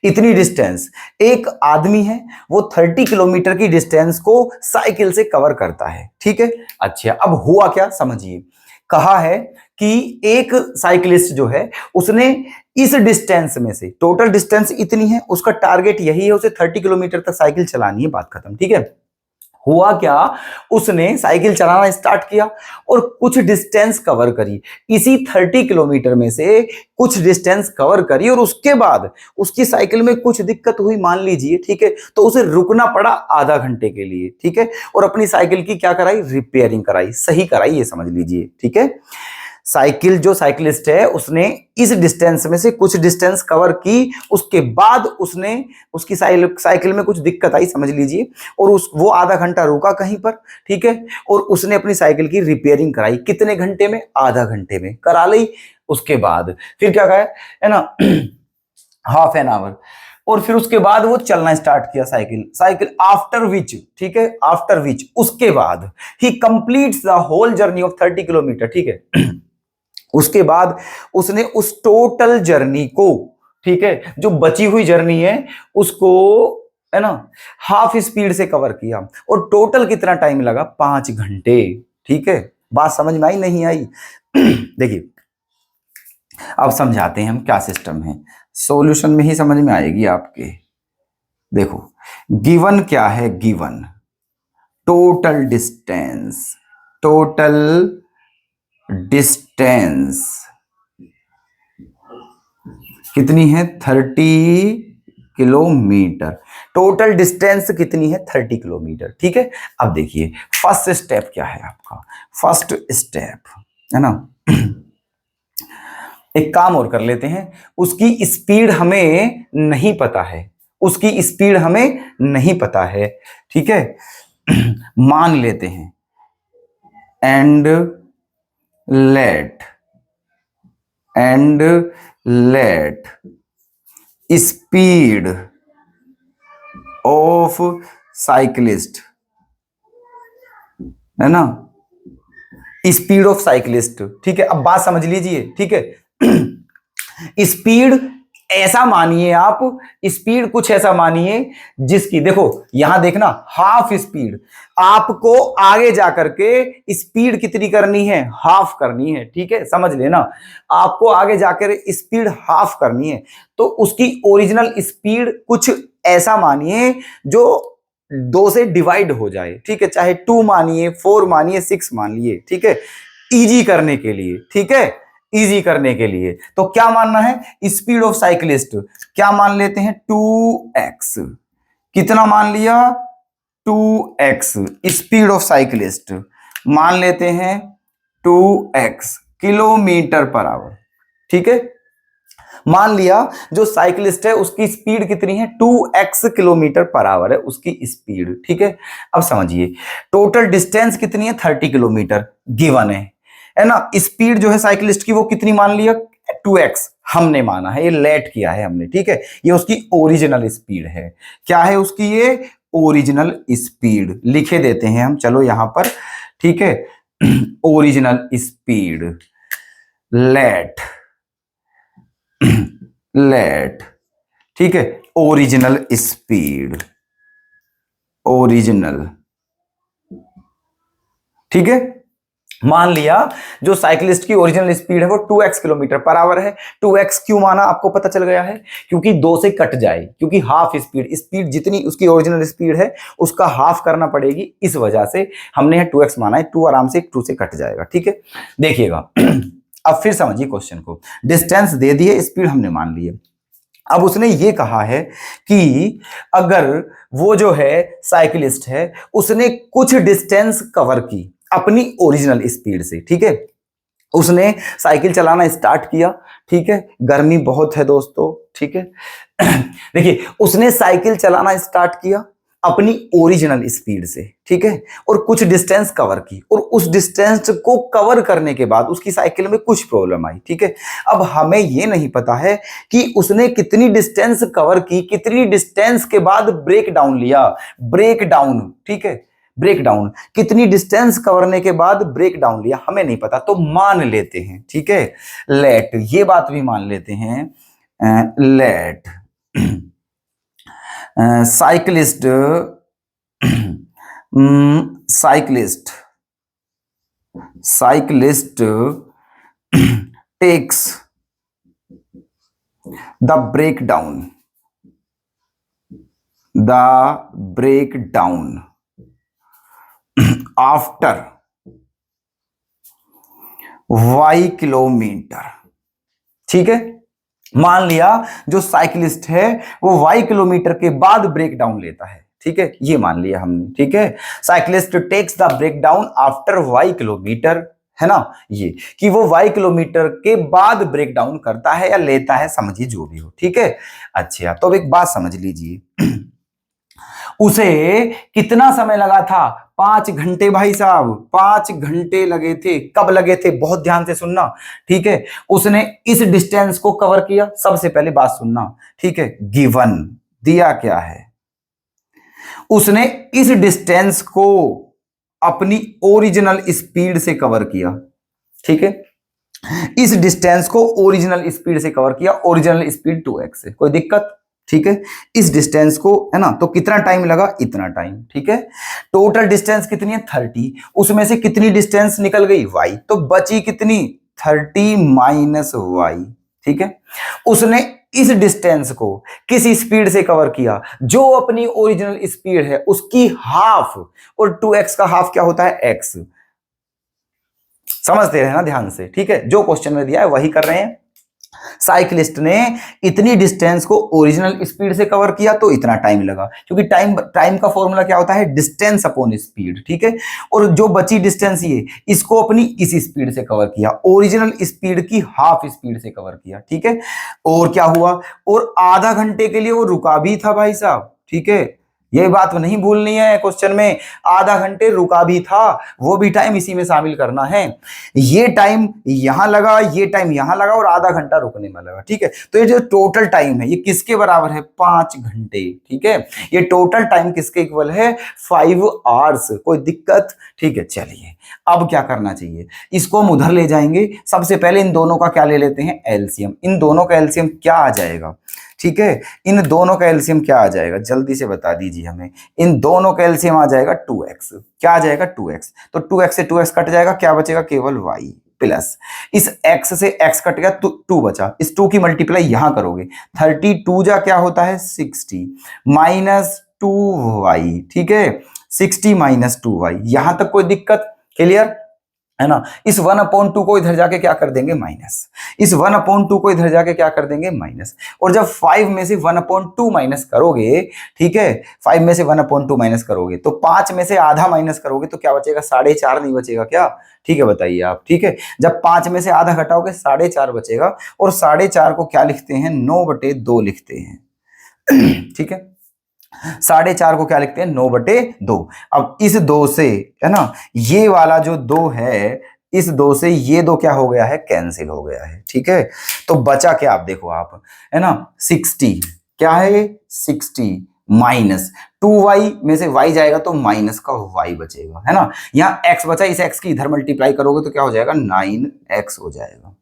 इतनी डिस्टेंस एक आदमी है, वो 30 किलोमीटर की डिस्टेंस को साइकिल से कवर करता है, ठीक है। अच्छा अब हुआ क्या समझिए, कहा है कि एक साइकिलिस्ट जो है उसने इस डिस्टेंस में से, टोटल डिस्टेंस इतनी है, उसका टारगेट यही है, उसे 30 किलोमीटर तक साइकिल चलानी है, बात खत्म, ठीक है। हुआ क्या, उसने साइकिल चलाना स्टार्ट किया और कुछ डिस्टेंस कवर करी, इसी 30 किलोमीटर में से कुछ डिस्टेंस कवर करी और उसके बाद उसकी साइकिल में कुछ दिक्कत हुई मान लीजिए, ठीक है, तो उसे रुकना पड़ा आधा घंटे के लिए, ठीक है, और अपनी साइकिल की क्या कराई, रिपेयरिंग कराई, सही कराई, ये समझ लीजिए, ठीक है। साइकिल जो साइकिलिस्ट है उसने इस डिस्टेंस में से कुछ डिस्टेंस कवर की, उसके बाद उसने उसकी साइकिल में कुछ दिक्कत आई समझ लीजिए, और वो आधा घंटा रुका कहीं पर, ठीक है, और उसने अपनी साइकिल की रिपेयरिंग कराई, कितने घंटे में, आधा घंटे में करा ली। उसके बाद फिर क्या कहा है ना हाफ एन आवर, और फिर उसके बाद वो चलना स्टार्ट किया साइकिल आफ्टर विच, ठीक है, आफ्टर विच उसके बाद ही completes the whole journey of 30 kilometre, ठीक है। उसके बाद उसने उस टोटल जर्नी को, ठीक है, जो बची हुई जर्नी है उसको, है ना, हाफ स्पीड से कवर किया, और टोटल कितना टाइम लगा, 5 घंटे, ठीक है। बात समझ में आई नहीं आई? देखिए अब समझाते हैं हम क्या सिस्टम है, सॉल्यूशन में ही समझ में आएगी आपके। देखो गिवन क्या है, गिवन टोटल डिस्टेंस कितनी है, 30 किलोमीटर, टोटल डिस्टेंस कितनी है, 30 किलोमीटर, ठीक है। अब देखिए फर्स्ट स्टेप क्या है आपका, फर्स्ट स्टेप है ना, एक काम और कर लेते हैं, उसकी स्पीड हमें नहीं पता है, उसकी स्पीड हमें नहीं पता है, ठीक है। मान लेते हैं and let speed of cyclist, है ना, स्पीड ऑफ साइकिलिस्ट, ठीक है। अब बात समझ लीजिए, ठीक है। स्पीड ऐसा मानिए आप, स्पीड कुछ ऐसा मानिए जिसकी, देखो यहां देखना, हाफ स्पीड, आपको आगे जाकर के स्पीड कितनी करनी है, हाफ करनी है, ठीक है, समझ लेना, आपको आगे जाकर स्पीड हाफ करनी है, तो उसकी ओरिजिनल स्पीड कुछ ऐसा मानिए जो 2 से डिवाइड हो जाए, ठीक है, चाहे 2 मानिए, 4 मानिए, 6 मान लिए, ठीक है, इजी करने के लिए, ठीक है, इजी करने के लिए। तो क्या मानना है, स्पीड ऑफ साइकिलिस्ट क्या मान लेते हैं, 2x, कितना मान लिया, 2x स्पीड ऑफ साइकिलिस्ट मान लेते हैं 2x किलोमीटर पर आवर, ठीक है। मान लिया जो साइकिलिस्ट है उसकी स्पीड कितनी है, 2x किलोमीटर पर आवर है उसकी स्पीड, ठीक है। अब समझिए टोटल डिस्टेंस कितनी है, 30 किलोमीटर गिवन है ना। स्पीड जो है साइकिलिस्ट की वो कितनी मान लिया, 2x हमने माना है, ये लेट किया है हमने, ठीक है, ये उसकी ओरिजिनल स्पीड है, क्या है उसकी, ये ओरिजिनल स्पीड लिखे देते हैं हम, चलो यहां पर, ठीक है। ओरिजिनल स्पीड लेट लेट, ठीक है, ओरिजिनल स्पीड, ओरिजिनल, ठीक है। मान लिया जो साइकिलिस्ट की ओरिजिनल स्पीड है वो 2x किलोमीटर पर आवर है। 2x क्यों माना, आपको पता चल गया है, क्योंकि 2 से कट जाए, क्योंकि हाफ स्पीड जितनी उसकी ओरिजिनल स्पीड है उसका हाफ करना पड़ेगी, इस वजह से हमने 2x माना है, 2 आराम से 2 से कट जाएगा, ठीक है। देखिएगा अब फिर समझिए क्वेश्चन को, डिस्टेंस दे दिए, स्पीड हमने मान ली है। अब उसने ये कहा है कि अगर वो जो है साइकिलिस्ट है उसने कुछ डिस्टेंस कवर की अपनी ओरिजिनल स्पीड से, ठीक है, उसने साइकिल चलाना स्टार्ट किया, ठीक है, गर्मी बहुत है दोस्तों, ठीक है। देखिए उसने साइकिल चलाना स्टार्ट किया अपनी ओरिजिनल स्पीड से, ठीक है, और कुछ डिस्टेंस कवर की, और उस डिस्टेंस को कवर करने के बाद उसकी साइकिल में कुछ प्रॉब्लम आई, ठीक है। अब हमें ये नहीं पता है कि उसने कितनी डिस्टेंस कवर की, कितनी डिस्टेंस के बाद ब्रेक डाउन लिया, ब्रेक डाउन, ठीक है, ब्रेक डाउन कितनी डिस्टेंस कवरने के बाद ब्रेक डाउन लिया, हमें नहीं पता, तो मान लेते हैं, ठीक है, लेट, ये बात भी मान लेते हैं, let cyclist cyclist takes the break down after y kilometres. ठीक है, मान लिया जो साइकिलिस्ट है वो y किलोमीटर के बाद ब्रेक डाउन लेता है। ठीक है, ये मान लिया हमने। ठीक है, cyclist takes the break down after y kilometres, है ना, ये कि वो y किलोमीटर के बाद ब्रेक डाउन करता है या लेता है, समझिए जो भी हो। ठीक है, अच्छा तो अब एक बात समझ लीजिए, उसे कितना समय लगा था? 5 घंटे भाई साहब, 5 घंटे लगे थे। कब लगे थे? बहुत ध्यान से सुनना। ठीक है, उसने इस डिस्टेंस को कवर किया। सबसे पहले बात सुनना, ठीक है, गिवन दिया क्या है, उसने इस डिस्टेंस को अपनी ओरिजिनल स्पीड से कवर किया। ठीक है, इस डिस्टेंस को ओरिजिनल स्पीड से कवर किया, ओरिजिनल स्पीड 2x है, कोई दिक्कत? ठीक है, इस डिस्टेंस को, है ना, तो कितना टाइम लगा? इतना टाइम। ठीक है, टोटल डिस्टेंस कितनी है? 30। उसमें से कितनी डिस्टेंस निकल गई? y, तो बची कितनी? 30 माइनस y। ठीक है, उसने इस डिस्टेंस को किस स्पीड से कवर किया? जो अपनी ओरिजिनल स्पीड है उसकी हाफ, और 2x का हाफ क्या होता है? x। समझते हैं ना ध्यान से? ठीक है, जो क्वेश्चन में दिया है वही कर रहे हैं। साइकिलिस्ट ने इतनी डिस्टेंस को ओरिजिनल स्पीड से कवर किया तो इतना टाइम लगा, क्योंकि टाइम का फॉर्मूला क्या होता है? Distance upon speed. ठीक है, और जो बची डिस्टेंस ये, इसको अपनी इस स्पीड से कवर किया, ओरिजिनल स्पीड की हाफ स्पीड से कवर किया। ठीक है, और क्या हुआ? और आधा घंटे के लिए वो रुका भी था भाई साहब। ठीक है, ये बात नहीं भूलनी है क्वेश्चन में, आधा घंटे रुका भी था, वो भी टाइम इसी में शामिल करना है। ये टाइम यहां लगा, ये टाइम यहां लगा, और आधा घंटा रुकने में लगा। ठीक है, तो ये जो टोटल टाइम है ये किसके बराबर है? 5 घंटे। ठीक है, ये टोटल टाइम किसके इक्वल है? 5 आवर्स। कोई दिक्कत? ठीक है, चलिए अब क्या करना चाहिए, इसको हम उधर ले जाएंगे। सबसे पहले इन दोनों का क्या ले लेते हैं? एलसीएम। इन दोनों का एलसीएम क्या आ जाएगा? ठीक है, इन दोनों का एलसीएम क्या आ जाएगा? जल्दी से बता दीजिए हमें। इन दोनों का एलसीएम आ जाएगा 2x। क्या आ जाएगा? 2x। तो 2x से 2x कट जाएगा, क्या बचेगा? केवल y प्लस इस x से x कट गया तो 2 बचा। इस 2 की मल्टीप्लाई यहां करोगे, 32 जा क्या होता है? 60 माइनस 2y। ठीक है, 60 माइनस 2y। यहां तक कोई दिक्कत? क्लियर है ना? इस 1/2 को इधर जाके क्या कर देंगे? माइनस। इस 1/2 को इधर जाके क्या कर देंगे? माइनस। और जब 5 में से 1/2 माइनस करोगे, ठीक है, 5 में से 1/2 माइनस करोगे तो 5 में से आधा माइनस करोगे तो क्या बचेगा? 4.5 नहीं बचेगा क्या? ठीक है, बताइए आप। ठीक है, जब 5 में से आधा घटाओगे 4.5 बचेगा, और 4.5 को क्या लिखते हैं? 9/2 लिखते हैं। ठीक है, 4.5 को क्या लिखते हैं? 9/2। अब इस 2 से, है ना, ये वाला जो 2 है, इस 2 से ये 2 क्या हो गया है? कैंसिल हो गया है। ठीक है, तो बचा क्या? आप देखो आप, है ना, 60 क्या है? 60 माइनस 2y में से y जाएगा तो माइनस का y बचेगा, है ना। यहाँ x बचा, इस x की इधर मल्टीप्लाई करोगे तो क्या हो जाएगा? 9x हो जाएगा।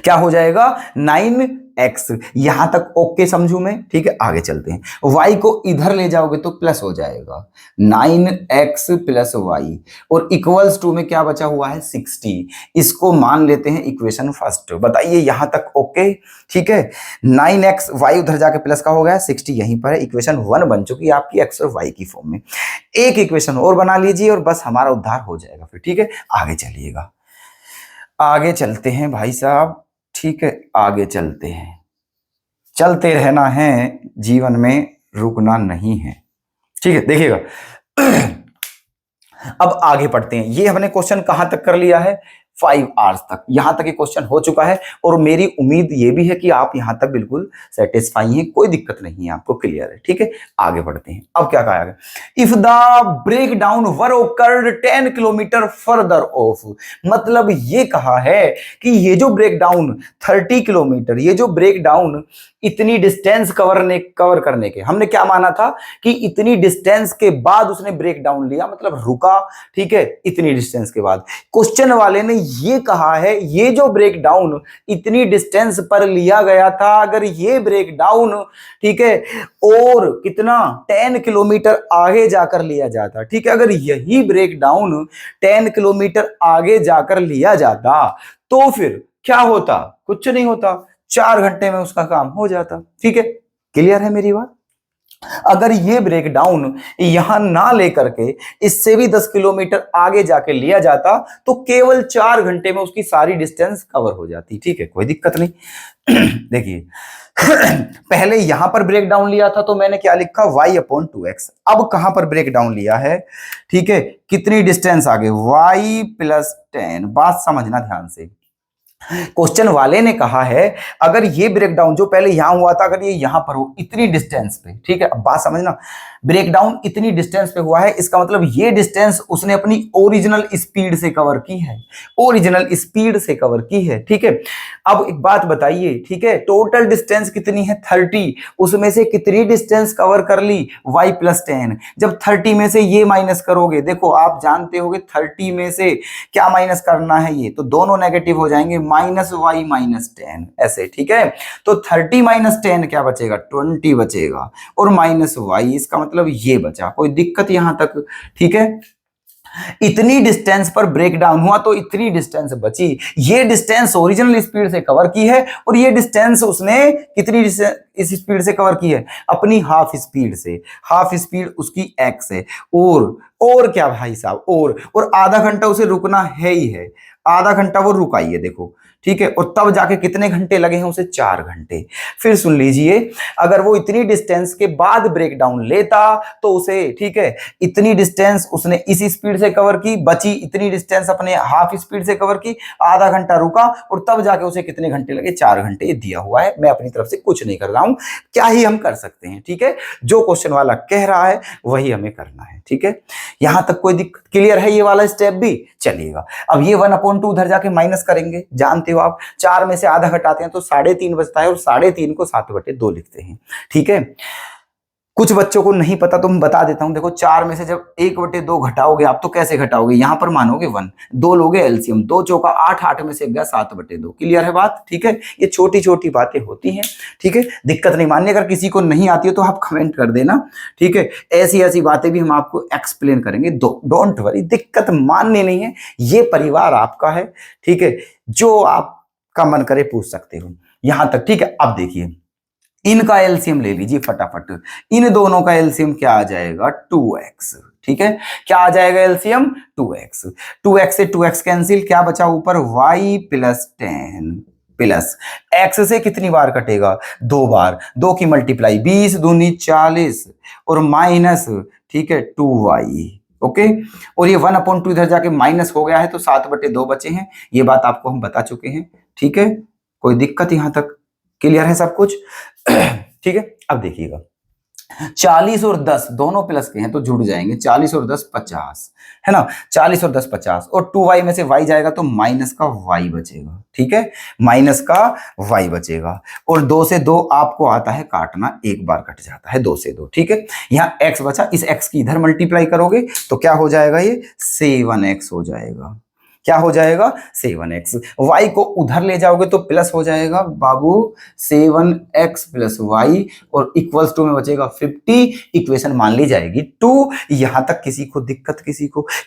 क्या हो जाएगा? 9x। यहां तक ओके समझू मैं? ठीक है, आगे चलते हैं। y को इधर ले जाओगे तो प्लस हो जाएगा, 9x प्लस y, और इक्वल्स टू में क्या बचा हुआ है? 60। इसको मान लेते हैं इक्वेशन फर्स्ट। बताइए यहां तक ओके? ठीक है, 9x, y उधर जाके प्लस का हो गया, 60 यहीं पर है। इक्वेशन 1 बन चुकी है आपकी x और y की फॉर्म में। एक इक्वेशन और बना लीजिए और बस हमारा उद्धार हो जाएगा फिर। ठीक है, आगे चलिएगा, आगे चलते हैं भाई साहब। ठीक है, आगे चलते हैं। चलते रहना है जीवन में, रुकना नहीं है। ठीक है, देखिएगा। अब आगे पढ़ते हैं। ये हमने क्वेश्चन कहां तक कर लिया है? 5 आवर्स तक। यहां तक ये क्वेश्चन हो चुका है, और मेरी उम्मीद ये भी है कि आप यहां तक बिल्कुल सेटिस्फाई हैं, कोई दिक्कत नहीं है, आपको क्लियर है। ठीक है, आगे बढ़ते हैं। अब क्या कहा गया? If the break down were occurred 10 kilometres further off, मतलब ये कहा है कि ये जो ब्रेक डाउन 30 किलोमीटर, ये जो ब्रेक डाउन इतनी डिस्टेंस कवर करने के, हमने क्या माना था कि इतनी डिस्टेंस के बाद उसने ब्रेक डाउन लिया, मतलब रुका। ठीक है, इतनी डिस्टेंस के बाद क्वेश्चन वाले ने ये कहा है ये जो ब्रेक डाउन इतनी डिस्टेंस पर लिया गया था, अगर ये ब्रेक डाउन, ठीक है, और कितना 10 किलोमीटर आगे जाकर लिया जाता, ठीक है, अगर यही ब्रेक डाउन 10 किलोमीटर आगे जाकर लिया जाता तो फिर क्या होता? कुछ नहीं होता, 4 घंटे में उसका काम हो जाता। ठीक है, क्लियर है मेरी बात? अगर ये ब्रेक डाउन यहां ना लेकर के इससे भी 10 किलोमीटर आगे जाके लिया जाता तो केवल 4 घंटे में उसकी सारी डिस्टेंस कवर हो जाती। ठीक है, कोई दिक्कत नहीं। देखिए पहले यहां पर ब्रेक डाउन लिया था तो मैंने क्या लिखा, y/2x। अब कहां पर ब्रेक डाउन लिया है, ठीक है, कितनी डिस्टेंस आगे, y+10। बात समझना ध्यान से, क्वेश्चन वाले ने कहा है अगर ये ब्रेकडाउन जो पहले यहां हुआ था अगर ये यहां पर हो इतनी डिस्टेंस पे, ठीक है, अब बात समझना, ब्रेकडाउन इतनी डिस्टेंस पे हुआ है इसका मतलब ये डिस्टेंस उसने अपनी ओरिजिनल स्पीड से कवर की है, ओरिजिनल स्पीड से कवर की है। ठीक है, अब एक बात बताइए, ठीक है, टोटल डिस्टेंस कितनी है 30, उसमें से कितनी डिस्टेंस कवर कर ली, y+10। जब 30 में से ये माइनस करोगे, देखो आप जानते होगे 30 में से क्या माइनस करना है, ये तो दोनों नेगेटिव हो जाएंगे, -y-10 ऐसे। ठीक है, तो 30 - 10 क्या बचेगा, 20 बचेगा, और -y इसका मतलब ये बचा। कोई दिक्कत यहां तक? ठीक है, इतनी डिस्टेंस पर ब्रेक डाउन हुआ तो इतनी डिस्टेंस बची, ये डिस्टेंस ओरिजिनल स्पीड से कवर की है और ये डिस्टेंस उसने कितनी इस स्पीड से कवर की है, अपनी हाफ स्पीड से। हाफ स्पीड उसकी x है, और क्या भाई साहब, और आधा घंटा उसे रुकना है ही है, आधा घंटा वो रुका ही है, देखो। ठीक है, और तब जाके कितने घंटे लगे हैं उसे, 4 घंटे। फिर सुन लीजिए, अगर वो इतनी डिस्टेंस के बाद ब्रेक डाउन लेता तो उसे, ठीक है, इतनी डिस्टेंस उसने इस स्पीड से कवर की, बची इतनी डिस्टेंस अपने हाफ स्पीड से कवर की, आधा घंटा रुका और तब जाके उसे कितने घंटे लगे, 4 घंटे। दिया हुआ है, मैं अपनी तरफ से कुछ नहीं कर रहा हूं, क्या ही हम कर सकते हैं। ठीक है, जो क्वेश्चन वाला कह रहा है वही हमें करना है। ठीक है, यहां तक कोई दिक्कत, क्लियर है ये वाला स्टेप भी? चलिएगा, अब ये 1/2 उधर जाके माइनस करेंगे, जानते हो आप 4 में से आधा घटाते हैं तो 3.5 बचता है, और 3.5 को 7/2 लिखते हैं। ठीक है, कुछ बच्चों को नहीं पता तो मैं बता देता हूं, देखो 4 में से जब 1/2 घटाओगे आप तो कैसे घटाओगे, यहां पर मानोगे 1, 2 लोगे एलसीएम, 2 चौका 8, 8 में से गया 7/2। क्लियर है बात? ठीक है, ये छोटी छोटी बातें होती हैं। ठीक है, दिक्कत नहीं माननी, अगर किसी को नहीं आती हो तो आप कमेंट कर देना। ठीक है, ऐसी ऐसी बातें भी हम आपको एक्सप्लेन करेंगे, डोंट वरी, दिक्कत माननी नहीं है, ये परिवार आपका है। ठीक है, जो आपका मन करे पूछ सकते हो यहां तक। ठीक है, अब देखिए इनका एलसीएम ले लीजिए फटाफट, इन दोनों का एलसीएम क्या आ जाएगा, 2x। ठीक है, क्या आ जाएगा एलसीएम, 2x। 2x से 2x कैंसिल, क्या बचा ऊपर, y+10 प्लस x से कितनी बार कटेगा, 2 बार, 2 की मल्टीप्लाई 20 दूनी 40 और माइनस, ठीक है, 2y। ओके, और ये 1/2 इधर जाके माइनस हो गया है तो 7/2 बचे हैं, ये बात आपको हम बता चुके हैं। ठीक है, कोई दिक्कत यहां तक? क्लियर है सब कुछ? ठीक है, अब देखिएगा 40 और 10 दोनों प्लस के हैं तो जुड़ जाएंगे, 40 और 10 50 है ना, 40 और 10 50, और 2y में से y जाएगा तो माइनस का y बचेगा। ठीक है, माइनस का y बचेगा, और 2 से 2 आपको आता है काटना, एक बार कट जाता है 2 से 2। ठीक है, यहाँ x बचा, इस x की इधर मल्टीप्लाई करोगे तो क्या हो जाएगा, ये 7x हो जाएगा। क्या हो जाएगा, 7x। y को उधर ले जाओगे तो प्लस हो जाएगा बाबू, 7x + y, और इक्वल्स टू में बचेगा 50। इक्वेशन मान ली जाएगी 2। यहां तक किसी को दिक्कत,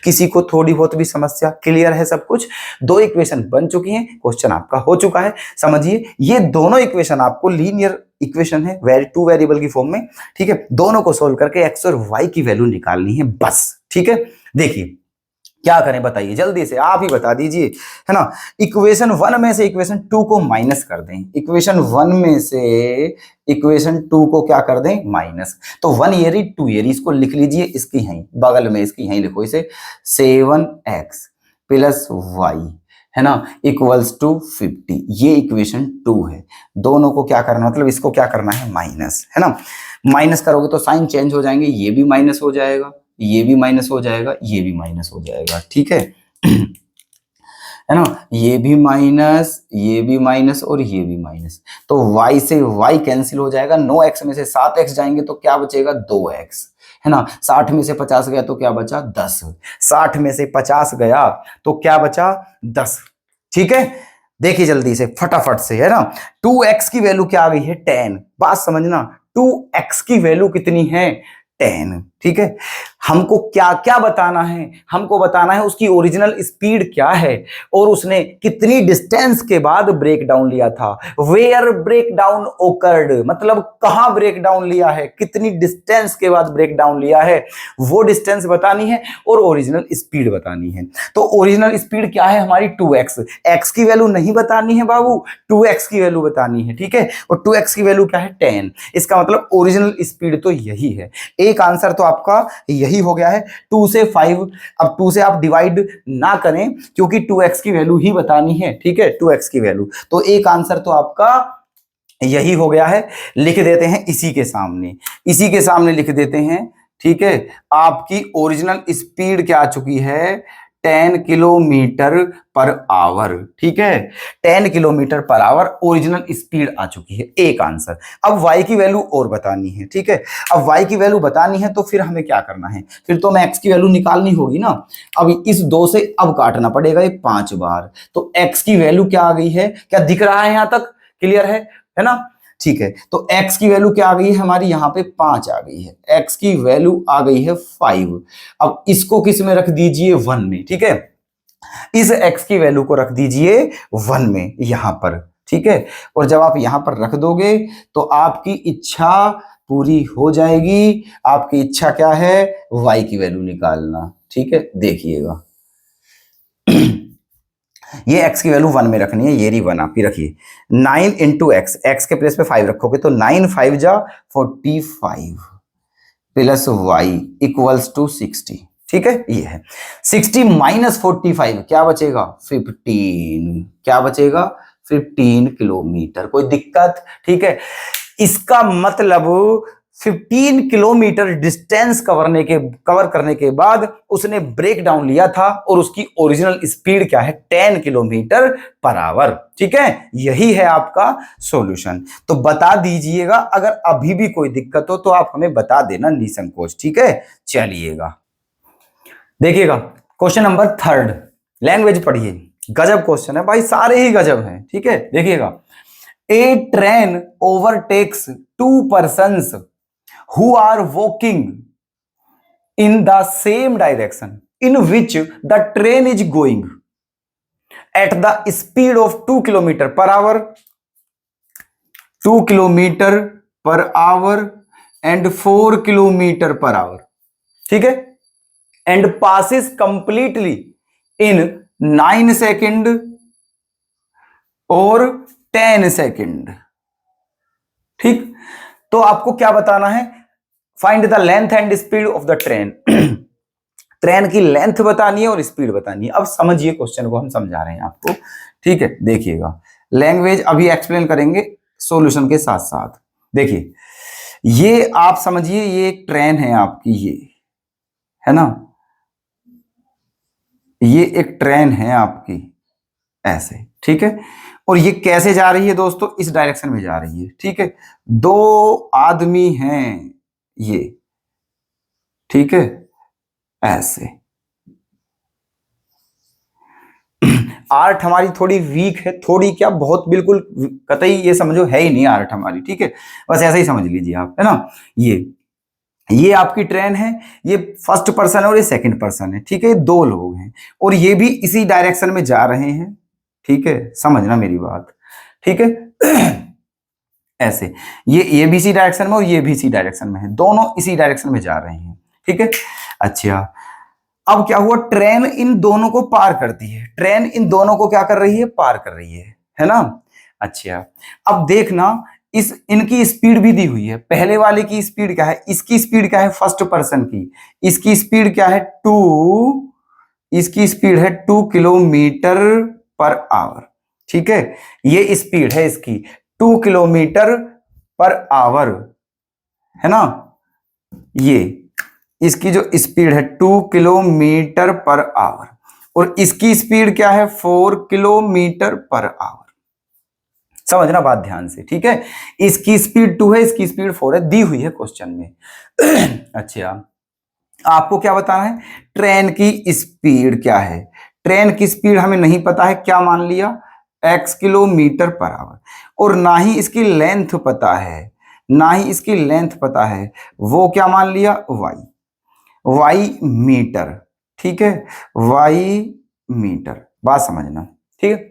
किसी को थोड़ी बहुत भी समस्या? क्लियर है सब कुछ? 2 इक्वेशन बन चुकी हैं, क्वेश्चन आपका हो चुका है। समझिए, ये दोनों इक्वेशन आपको लीनियर इक्वेशन है, 2 वेरिएबल की फॉर्म में। ठीक है, दोनों को सोल्व करके x और y की वैल्यू निकालनी है बस। ठीक है, देखिए क्या करें बताइए, जल्दी से आप ही बता दीजिए, है ना। इक्वेशन 1 में से इक्वेशन 2 को माइनस कर दें, इक्वेशन 1 में से इक्वेशन 2 को क्या कर दें, माइनस। तो 1 येरी 2 येरी, इसको लिख लीजिए, इसकी यहीं बगल में, इसकी यहीं लिखो इसे, 7x + y, है ना, इक्वल्स टू 50। ये इक्वेशन 2 है। दोनों को क्या करना, मतलब इसको क्या करना है, माइनस, है ना। माइनस करोगे तो साइन चेंज हो जाएंगे, ये भी माइनस हो जाएगा, ये भी माइनस हो जाएगा, ये भी माइनस हो जाएगा। ठीक है, है ना, ये भी माइनस, ये भी माइनस और ये भी माइनस, तो y से y कैंसिल हो जाएगा, 9x में से 7x जाएंगे तो क्या बचेगा, 2x, है ना। 60 में से 50 गया तो क्या बचा, 10। 60 में से 50 गया तो क्या बचा, 10। ठीक है, देखिए जल्दी से फटाफट से, है ना। 2x की वैल्यू क्या आ गई है, 10। बात समझना, 2x की वैल्यू कितनी है, 10। ठीक है, हमको क्या क्या बताना है, हमको बताना है उसकी ओरिजिनल स्पीड क्या है और उसने कितनी डिस्टेंस के बाद ब्रेक डाउन लिया था। वेयर ब्रेक डाउन ओकर्ड, मतलब कहां ब्रेक डाउन लिया है, कितनी डिस्टेंस के बाद ब्रेक डाउन लिया है, वो डिस्टेंस बतानी है और ओरिजिनल स्पीड बतानी है। तो ओरिजिनल स्पीड क्या है हमारी 2x, x की वैल्यू नहीं बतानी है बाबू, 2x की वैल्यू बतानी है, ठीक है। और 2x की वैल्यू क्या है 10, इसका मतलब ओरिजिनल स्पीड तो यही है। एक आंसर तो आपका यही हो गया है 2 से 5। अब 2 से आप डिवाइड ना करें क्योंकि 2x की वैल्यू ही बतानी है, ठीक है, 2x की वैल्यू। तो एक आंसर तो आपका यही हो गया है। लिख देते हैं इसी के सामने, इसी के सामने लिख देते हैं, ठीक है। आपकी ओरिजिनल स्पीड क्या आ चुकी है 10 किलोमीटर पर आवर, ठीक है, 10 kilometre per our original speed आ चुकी है, एक आंसर। अब y की वैल्यू और बतानी है, ठीक है। अब y की वैल्यू बतानी है तो फिर हमें क्या करना है, फिर तो हमें x की वैल्यू निकालनी होगी ना। अब इस 2 से अब काटना पड़ेगा ये 5 बार, तो x की वैल्यू क्या आ गई है, क्या दिख रहा है यहां तक, क्लियर है ना, ठीक है। तो x की वैल्यू क्या आ गई है हमारी, यहां पे 5 आ गई है, x की वैल्यू आ गई है 5। अब इसको किस में रख दीजिए 1 में, ठीक है, इस x की वैल्यू को रख दीजिए 1 में यहां पर, ठीक है। और जब आप यहां पर रख दोगे तो आपकी इच्छा पूरी हो जाएगी। आपकी इच्छा क्या है, y की वैल्यू निकालना, ठीक है। देखिएगा ये x की वैल्यू 1 में रखनी है, ये रही 1 आपकी रखिए। 9 इंटू एक्स, एक्स के प्लेस पे 5 रखोगे तो 9 5 जा 45 प्लस वाई इक्वल्स टू 60, ठीक है, ये है 60 माइनस 45 क्या बचेगा 15, क्या बचेगा 15 किलोमीटर। कोई दिक्कत, ठीक है। इसका मतलब 15 किलोमीटर डिस्टेंस कवर करने के बाद उसने ब्रेक डाउन लिया था और उसकी ओरिजिनल स्पीड क्या है 10 किलोमीटर पर आवर, ठीक है। यही है आपका सॉल्यूशन। तो बता दीजिएगा, अगर अभी भी कोई दिक्कत हो तो आप हमें बता देना निसंकोच, ठीक है। चलिएगा देखिएगा क्वेश्चन नंबर 3, लैंग्वेज पढ़िए, गजब क्वेश्चन है भाई, सारे ही गजब हैं, ठीक है। देखिएगा, ए train overtakes 2 persons who are walking in the same direction in which the train is going at the speed of 2 kilometer per hour, 2 kilometer per hour and 4 kilometer per hour, ठीक है, and passes completely in 9 second और 10 second, ठीक। तो आपको क्या बताना है, find the length and speed of the train. Train की लेंथ बतानी है और स्पीड बतानी है। अब समझिए क्वेश्चन को, हम समझा रहे हैं आपको, ठीक है। देखिएगा, लैंग्वेज अभी एक्सप्लेन करेंगे सॉल्यूशन के साथ साथ। देखिए, ये आप समझिए, ये एक ट्रेन है आपकी, ये है ना, ये एक ट्रेन है आपकी ऐसे, ठीक है। और ये कैसे जा रही है दोस्तों, इस डायरेक्शन में जा रही है, ठीक है। 2 आदमी हैं ये, ठीक है, ऐसे। आर्ट हमारी थोड़ी वीक है, थोड़ी क्या, बहुत बिल्कुल कतई ये समझो है ही नहीं आर्ट हमारी, ठीक है, बस ऐसा ही समझ लीजिए आप, है ना। ये आपकी ट्रेन है, ये फर्स्ट पर्सन है और ये सेकंड पर्सन है, ठीक है, 2 लोग हैं और ये भी इसी डायरेक्शन में जा रहे हैं, ठीक है, समझना मेरी बात, ठीक है। ऐसे ये भी इसी डायरेक्शन में और ये भी इसी डायरेक्शन में है, दोनों इसी डायरेक्शन में जा रहे हैं, ठीक है। अच्छा, अब क्या हुआ, ट्रेन इन दोनों को पार करती है, ट्रेन इन दोनों को क्या कर रही है, पार कर रही है ना। अच्छा, अब देखना, इस इनकी स्पीड भी दी हुई है। पहले वाले की स्पीड क्या है, इसकी स्पीड क्या है फर्स्ट पर्सन की, इसकी स्पीड क्या है 2, इसकी स्पीड है 2 किलोमीटर पर आवर, ठीक है। ये स्पीड है इसकी 2 किलोमीटर पर आवर, है ना। ये इसकी जो स्पीड है 2 किलोमीटर पर आवर और इसकी स्पीड क्या है 4 किलोमीटर पर आवर। समझना बात ध्यान से, ठीक है। इसकी स्पीड 2 है, इसकी स्पीड 4 है, दी हुई है क्वेश्चन में। अच्छा, आपको क्या बताना है, ट्रेन की स्पीड क्या है। ट्रेन की स्पीड हमें नहीं पता है, क्या मान लिया x किलोमीटर पर आवर, और ना ही इसकी लेंथ पता है, ना ही इसकी लेंथ पता है, वो क्या मान लिया y। वाई मीटर, ठीक है, वाई मीटर, बात समझना, ठीक है।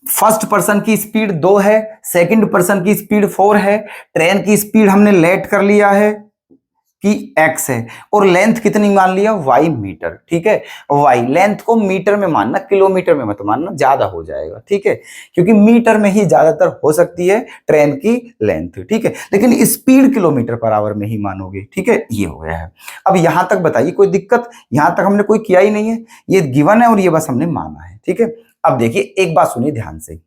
फर्स्ट पर्सन की स्पीड 2 है, सेकंड पर्सन की स्पीड 4 है, ट्रेन की स्पीड हमने लेट कर लिया है कि x है, और लेंथ कितनी मान लिया, y मीटर, ठीक है। y लेंथ को मीटर में मानना, किलोमीटर में मत मानना, ज्यादा हो जाएगा, ठीक है, क्योंकि मीटर में ही ज्यादातर हो सकती है ट्रेन की लेंथ, ठीक है, लेकिन स्पीड किलोमीटर पर आवर में ही मानोगे, ठीक है। ये हो गया है। अब यहां तक बताइए कोई दिक्कत, यहां तक हमने कोई किया ही नहीं है, ये गिवन है और ये बस हमने माना है, ठीक है। अब देखिए एक बात सुनिए ध्यान से,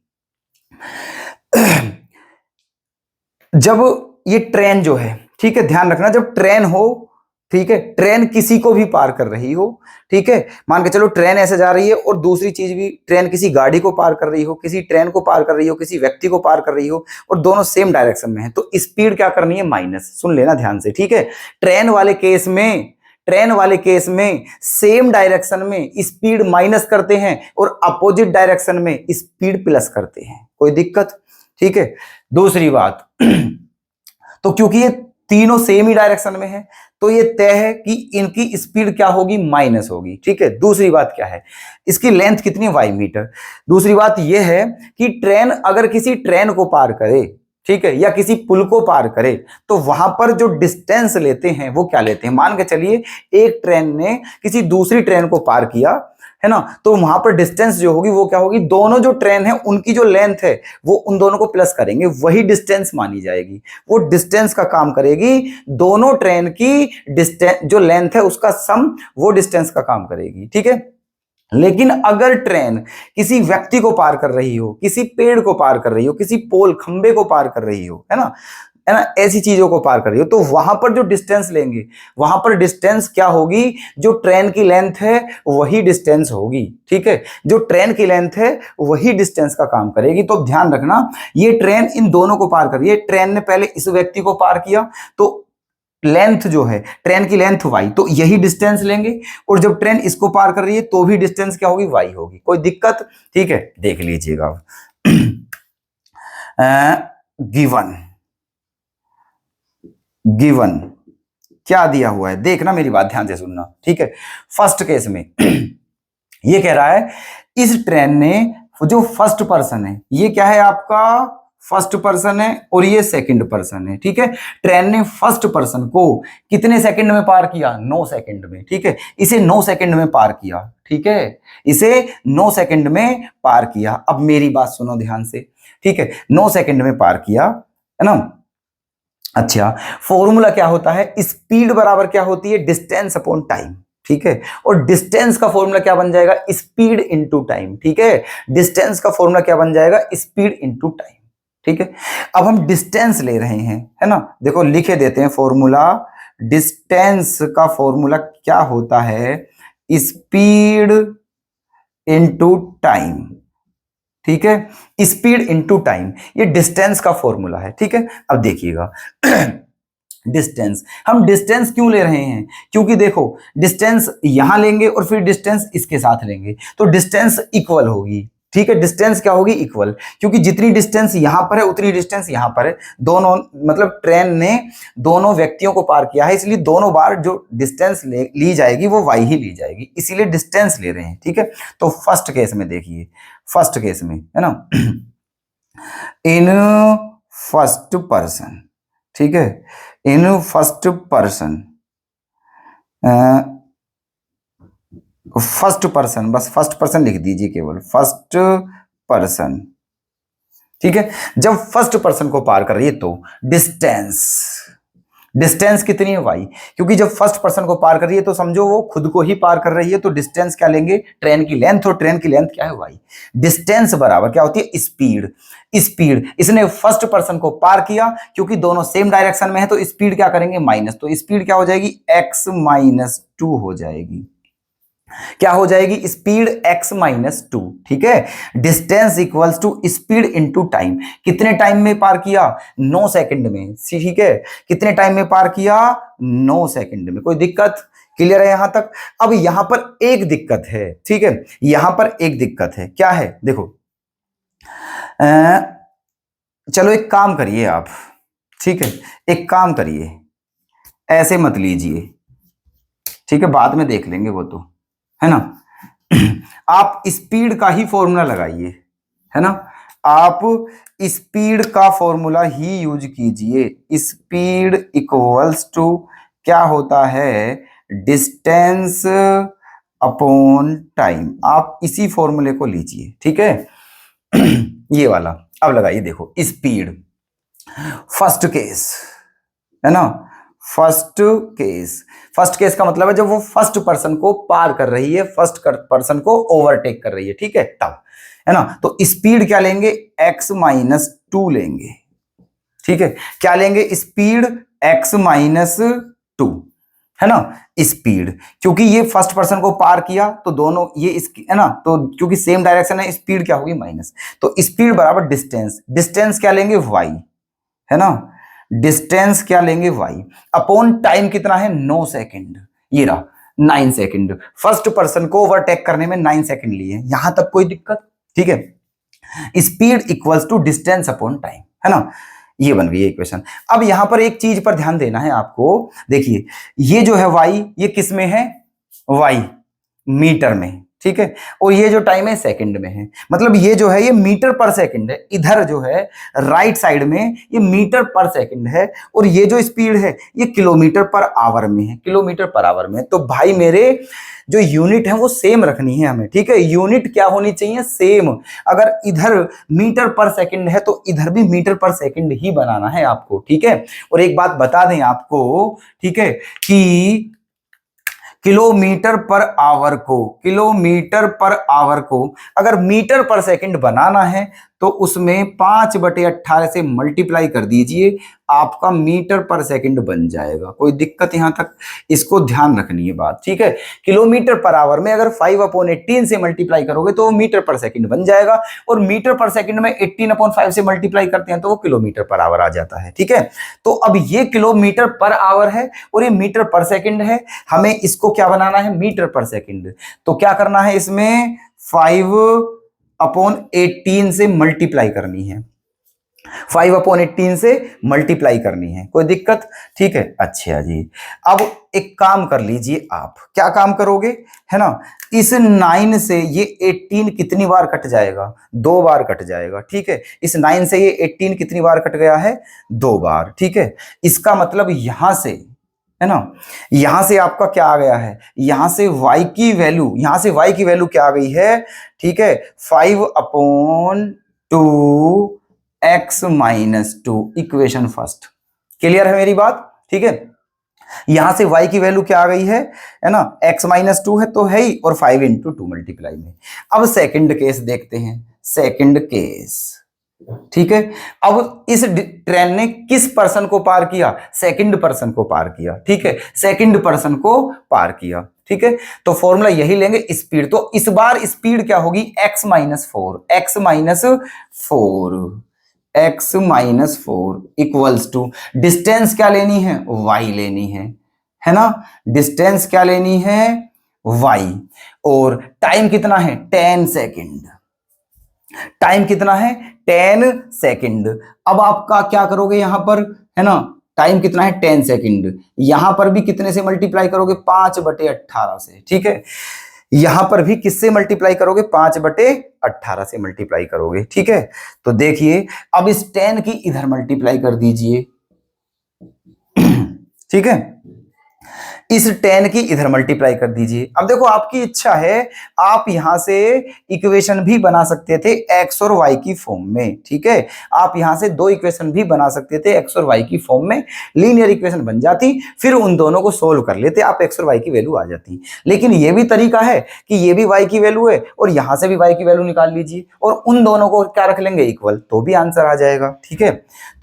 जब ये ट्रेन जो है, ठीक है, ध्यान रखना, जब ट्रेन हो, ठीक है, ट्रेन किसी को भी पार कर रही हो, ठीक है, मान के चलो ट्रेन ऐसे जा रही है और दूसरी चीज भी, ट्रेन किसी गाड़ी को पार कर रही हो, किसी ट्रेन को पार कर रही हो, किसी व्यक्ति को पार कर रही हो, और दोनों सेम डायरेक्शन में है, तो स्पीड क्या करनी है, माइनस, सुन लेना ध्यान से, ठीक है। ट्रेन वाले केस में, ट्रेन वाले केस में सेम डायरेक्शन में स्पीड माइनस करते हैं और अपोजिट डायरेक्शन में स्पीड प्लस करते हैं, कोई दिक्कत, ठीक है। दूसरी बात, तो क्योंकि ये तीनों सेम ही डायरेक्शन में है तो ये तय है कि इनकी स्पीड क्या होगी, माइनस होगी, ठीक है। दूसरी बात क्या है, इसकी लेंथ कितनी, वाई मीटर। दूसरी बात ये है कि ट्रेन अगर किसी ट्रेन को पार करे, ठीक है, या किसी पुल को पार करे, तो वहां पर जो डिस्टेंस लेते हैं वो क्या लेते हैं, मान के चलिए एक ट्रेन ने किसी दूसरी ट्रेन को पार किया, है ना, तो वहां पर डिस्टेंस जो होगी वो क्या होगी, दोनों जो ट्रेन है उनकी जो लेंथ है वो उन दोनों को प्लस करेंगे, वही डिस्टेंस मानी जाएगी, वो डिस्टेंस का काम करेगी, दोनों ट्रेन की डिस्टेंस जो लेंथ है उसका सम वो डिस्टेंस का काम करेगी, ठीक है। लेकिन अगर ट्रेन किसी व्यक्ति को पार कर रही हो, किसी पेड़ को पार कर रही हो, किसी पोल खंबे को पार कर रही हो, है ना, ऐसी चीजों को पार कर रही हो, तो वहां पर जो डिस्टेंस लेंगे, वहां पर डिस्टेंस क्या होगी, जो ट्रेन की लेंथ है वही डिस्टेंस होगी, ठीक है, जो ट्रेन की लेंथ है वही डिस्टेंस का काम करेगी। तो ध्यान रखना, ये ट्रेन इन दोनों को पार कर रही है, ट्रेन ने पहले इस व्यक्ति को पार किया तो लेंथ जो है ट्रेन की लेंथ वाई, तो यही डिस्टेंस लेंगे, और जब ट्रेन इसको पार कर रही है तो भी डिस्टेंस क्या होगी, वाई होगी, कोई दिक्कत, ठीक है। देख लीजिएगा गिवन, गिवन क्या दिया हुआ है, देखना, मेरी बात ध्यान से सुनना, ठीक है। फर्स्ट केस में ये कह रहा है इस ट्रेन ने, जो फर्स्ट पर्सन है ये क्या है आपका, फर्स्ट पर्सन है और ये सेकंड पर्सन है, ठीक है। ट्रेन ने फर्स्ट पर्सन को कितने सेकंड में पार किया, 9 सेकंड में, ठीक है, इसे 9 सेकंड में पार किया, ठीक है, इसे 9 सेकंड में पार किया। अब मेरी बात सुनो ध्यान से, ठीक है, 9 सेकंड में पार किया, है ना। अच्छा, फॉर्मूला क्या होता है, स्पीड बराबर क्या होती है, डिस्टेंस अपॉन टाइम, ठीक है, और डिस्टेंस का फॉर्मूला क्या बन जाएगा, स्पीड इनटू टाइम, ठीक है, डिस्टेंस का फॉर्मूला क्या बन जाएगा, स्पीड इनटू टाइम, ठीक है। अब हम डिस्टेंस ले रहे हैं, है ना, देखो लिखे देते हैं फॉर्मूला, डिस्टेंस का फॉर्मूला क्या होता है, स्पीड इनटू टाइम, ठीक है, स्पीड इनटू टाइम, ये डिस्टेंस का फॉर्मूला है, ठीक है। अब देखिएगा डिस्टेंस, हम डिस्टेंस क्यों ले रहे हैं, क्योंकि देखो डिस्टेंस यहां लेंगे और फिर डिस्टेंस इसके साथ लेंगे तो डिस्टेंस इक्वल होगी, ठीक है, डिस्टेंस क्या होगी, इक्वल, क्योंकि जितनी डिस्टेंस यहां पर है उतनी डिस्टेंस यहां पर है, दोनों मतलब ट्रेन ने दोनों व्यक्तियों को पार किया है, इसलिए दोनों बार जो डिस्टेंस ली जाएगी वो वाई ही ली जाएगी, इसीलिए डिस्टेंस ले रहे हैं, ठीक है। तो फर्स्ट केस में देखिए, फर्स्ट केस में, है ना, इन फर्स्ट पर्सन, ठीक है, in first person, first person, बस फर्स्ट पर्सन लिख दीजिए केवल, फर्स्ट पर्सन, ठीक है। जब फर्स्ट पर्सन को पार कर रही है तो डिस्टेंस, डिस्टेंस कितनी है, वाई, क्योंकि जब फर्स्ट पर्सन को पार कर रही है तो समझो वो खुद को ही पार कर रही है, तो डिस्टेंस क्या लेंगे, ट्रेन की लेंथ, और ट्रेन की लेंथ क्या है, वाई। डिस्टेंस बराबर क्या होती है, स्पीड, स्पीड, इसने फर्स्ट पर्सन को पार किया, क्योंकि दोनों सेम डायरेक्शन में है तो स्पीड क्या करेंगे, माइनस, तो स्पीड क्या हो जाएगी, x-2 हो जाएगी, क्या हो जाएगी, स्पीड x-2, ठीक है। Distance equals to speed into time, कितने टाइम में पार किया, 9 सेकंड में, ठीक है, कितने टाइम में पार किया, 9 सेकंड में, कोई दिक्कत, क्लियर है यहां तक। अब यहां पर एक दिक्कत है, ठीक है, यहां पर एक दिक्कत है, क्या है, देखो चलो एक काम करिए आप, ठीक है, एक काम करिए, ऐसे मत लीजिए, ठीक है, बाद में देख लेंगे वो तो, है ना। आप स्पीड का ही फॉर्मूला लगाइए, है ना, आप स्पीड का फॉर्मूला ही यूज कीजिए। स्पीड इक्वल्स टू क्या होता है, डिस्टेंस अपॉन टाइम। आप इसी फॉर्मूले को लीजिए, ठीक है। ये वाला अब लगाइए, देखो स्पीड, फर्स्ट केस, है ना, फर्स्ट केस। फर्स्ट केस का मतलब है जब वो फर्स्ट पर्सन को पार कर रही है, फर्स्ट पर्सन को ओवरटेक कर रही है, ठीक है, तब, है ना। तो स्पीड क्या लेंगे, x-2 लेंगे, ठीक है। क्या लेंगे, स्पीड x-2, है ना, स्पीड, क्योंकि ये फर्स्ट पर्सन को पार किया तो दोनों ये इसकी, है ना, तो क्योंकि सेम डायरेक्शन है, स्पीड क्या होगी माइनस, तो स्पीड बराबर डिस्टेंस, डिस्टेंस क्या लेंगे y, है ना, डिस्टेंस क्या लेंगे y अपॉन टाइम कितना है 9 सेकंड, ये रहा 9 सेकंड। फर्स्ट पर्सन को ओवरटेक करने में 9 सेकंड लिए, यहां तक कोई दिक्कत, ठीक है। Speed equals to distance upon time, है ना, ये बन गई इक्वेशन। अब यहां पर एक चीज पर ध्यान देना है आपको, देखिए ये जो है y, ये किस में है, y मीटर में, ठीक है, और ये जो टाइम है सेकंड में है, मतलब ये जो है ये मीटर पर सेकंड है, इधर जो है राइट साइड में ये मीटर पर सेकंड है, और ये जो स्पीड है ये किलोमीटर पर आवर में है, किलोमीटर पर आवर में। तो भाई मेरे जो यूनिट है वो सेम रखनी है हमें, ठीक है, यूनिट क्या होनी चाहिए, सेम। अगर इधर मीटर पर सेकंड है तो इधर भी मीटर पर सेकंड ही बनाना है आपको, ठीक है। और एक बात बता दें आपको, ठीक है, कि किलोमीटर पर आवर को, किलोमीटर पर आवर को अगर मीटर पर सेकंड बनाना है तो उसमें 5/18 से मल्टीप्लाई कर दीजिए, आपका मीटर पर सेकंड बन जाएगा। कोई दिक्कत यहां तक, इसको ध्यान रखनी है बात, ठीक है। किलोमीटर पर आवर में अगर 5/18 से मल्टीप्लाई करोगे तो वो मीटर पर सेकंड बन जाएगा, और मीटर पर सेकंड में 18/5 से मल्टीप्लाई करते हैं तो वो किलोमीटर पर आवर आ जाता है, ठीक है। तो अब ये किलोमीटर पर आवर है और ये मीटर पर सेकंड है, हमें इसको क्या बनाना है, मीटर पर सेकंड। तो क्या करना है, इसमें 5/18 से मल्टीप्लाई करनी है, 5/18 से मल्टीप्लाई करनी है, कोई दिक्कत, ठीक है। अच्छा जी, अब एक काम कर लीजिए, आप क्या काम करोगे, है ना, इस 9 से ये 18 कितनी बार कट जाएगा, 2 बार कट जाएगा, ठीक है। इस 9 से ये 18 कितनी बार कट गया है, 2 बार, ठीक है। इसका मतलब यहां से, है ना, यहां से आपका क्या आ गया है, यहां से y की वैल्यू, यहां से y की वैल्यू क्या आ गई है, ठीक है, 5/2 x-2, इक्वेशन फर्स्ट। क्लियर है मेरी बात, ठीक है। यहां से y की वैल्यू क्या आ गई है ना, x-2 है तो है ही, और 5/2 मल्टीप्लाई में। अब सेकंड केस देखते हैं, सेकंड केस, ठीक है। अब इस ट्रेन ने किस पर्सन को पार किया, सेकंड पर्सन को पार किया, ठीक है, सेकंड पर्सन को पार किया, ठीक है। तो फॉर्मूला यही लेंगे, स्पीड। तो इस बार स्पीड क्या होगी, x-4, x-4 equals to distance क्या लेनी है, y लेनी है ना, डिस्टेंस क्या लेनी है, y, और टाइम कितना है, 10 सेकंड, टाइम कितना है, 10 सेकंड। अब आपका क्या करोगे यहां पर, है ना, टाइम कितना है, 10 सेकंड, यहां पर भी कितने से मल्टीप्लाई करोगे, 5/18 से, ठीक है। यहां पर भी किससे मल्टीप्लाई करोगे, 5/18 से मल्टीप्लाई करोगे, ठीक है। तो देखिए अब इस 10 की इधर मल्टीप्लाई कर दीजिए, ठीक है, इस 10 की इधर मल्टीप्लाई कर दीजिए। अब देखो आपकी इच्छा है, आप यहां से इक्वेशन भी बना सकते थे x और y की फॉर्म में, ठीक है। आप यहां से 2 इक्वेशन भी बना सकते थे x और y की फॉर्म में, लीनियर इक्वेशन बन जाती, फिर उन दोनों को सोल्व कर लेते, आप x और y की वैल्यू आ जाती। लेकिन ये भी तरीका है कि ये भी y की वैल्यू है और यहां से भी y की वैल्यू निकाल लीजिए, और उन दोनों को क्या रख लेंगे, इक्वल, तो भी आंसर आ जाएगा, ठीक है।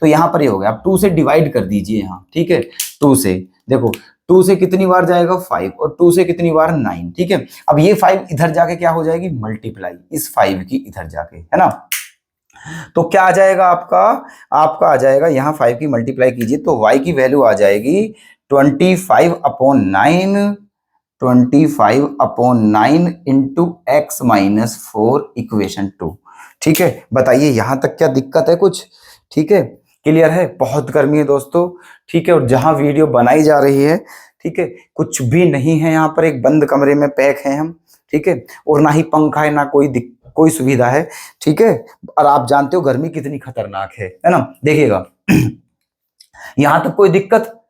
तो यहां पर ये हो गया, आप 2 से डिवाइड कर दीजिए यहां, ठीक है। 2 से देखो, 2 से कितनी बार जाएगा, 5, और 2 से कितनी बार, 9, ठीक है। अब ये 5 इधर जाके क्या हो जाएगी, मल्टीप्लाई इस 5 की इधर जाके, है ना। तो क्या आ जाएगा आपका आ जाएगा, यहां 5 की मल्टीप्लाई कीजिए तो y की वैल्यू आ जाएगी 25/9, 25/9 इंटू x-4 इक्वेशन 2, ठीक है। बताइए यहां तक क्या दिक्कत है कुछ, ठीक है, क्लियर है। बहुत गर्मी है दोस्तों, ठीक है, और जहां वीडियो बनाई जा रही है, ठीक है, कुछ भी नहीं है यहाँ पर, एक बंद कमरे में पैक हैं हम, ठीक है, और ना ही पंखा है, ना कोई सुविधा है, ठीक है। और आप जानते हो गर्मी कितनी खतरनाक है ना। देखिएगा यहां तक कोई दिक्कत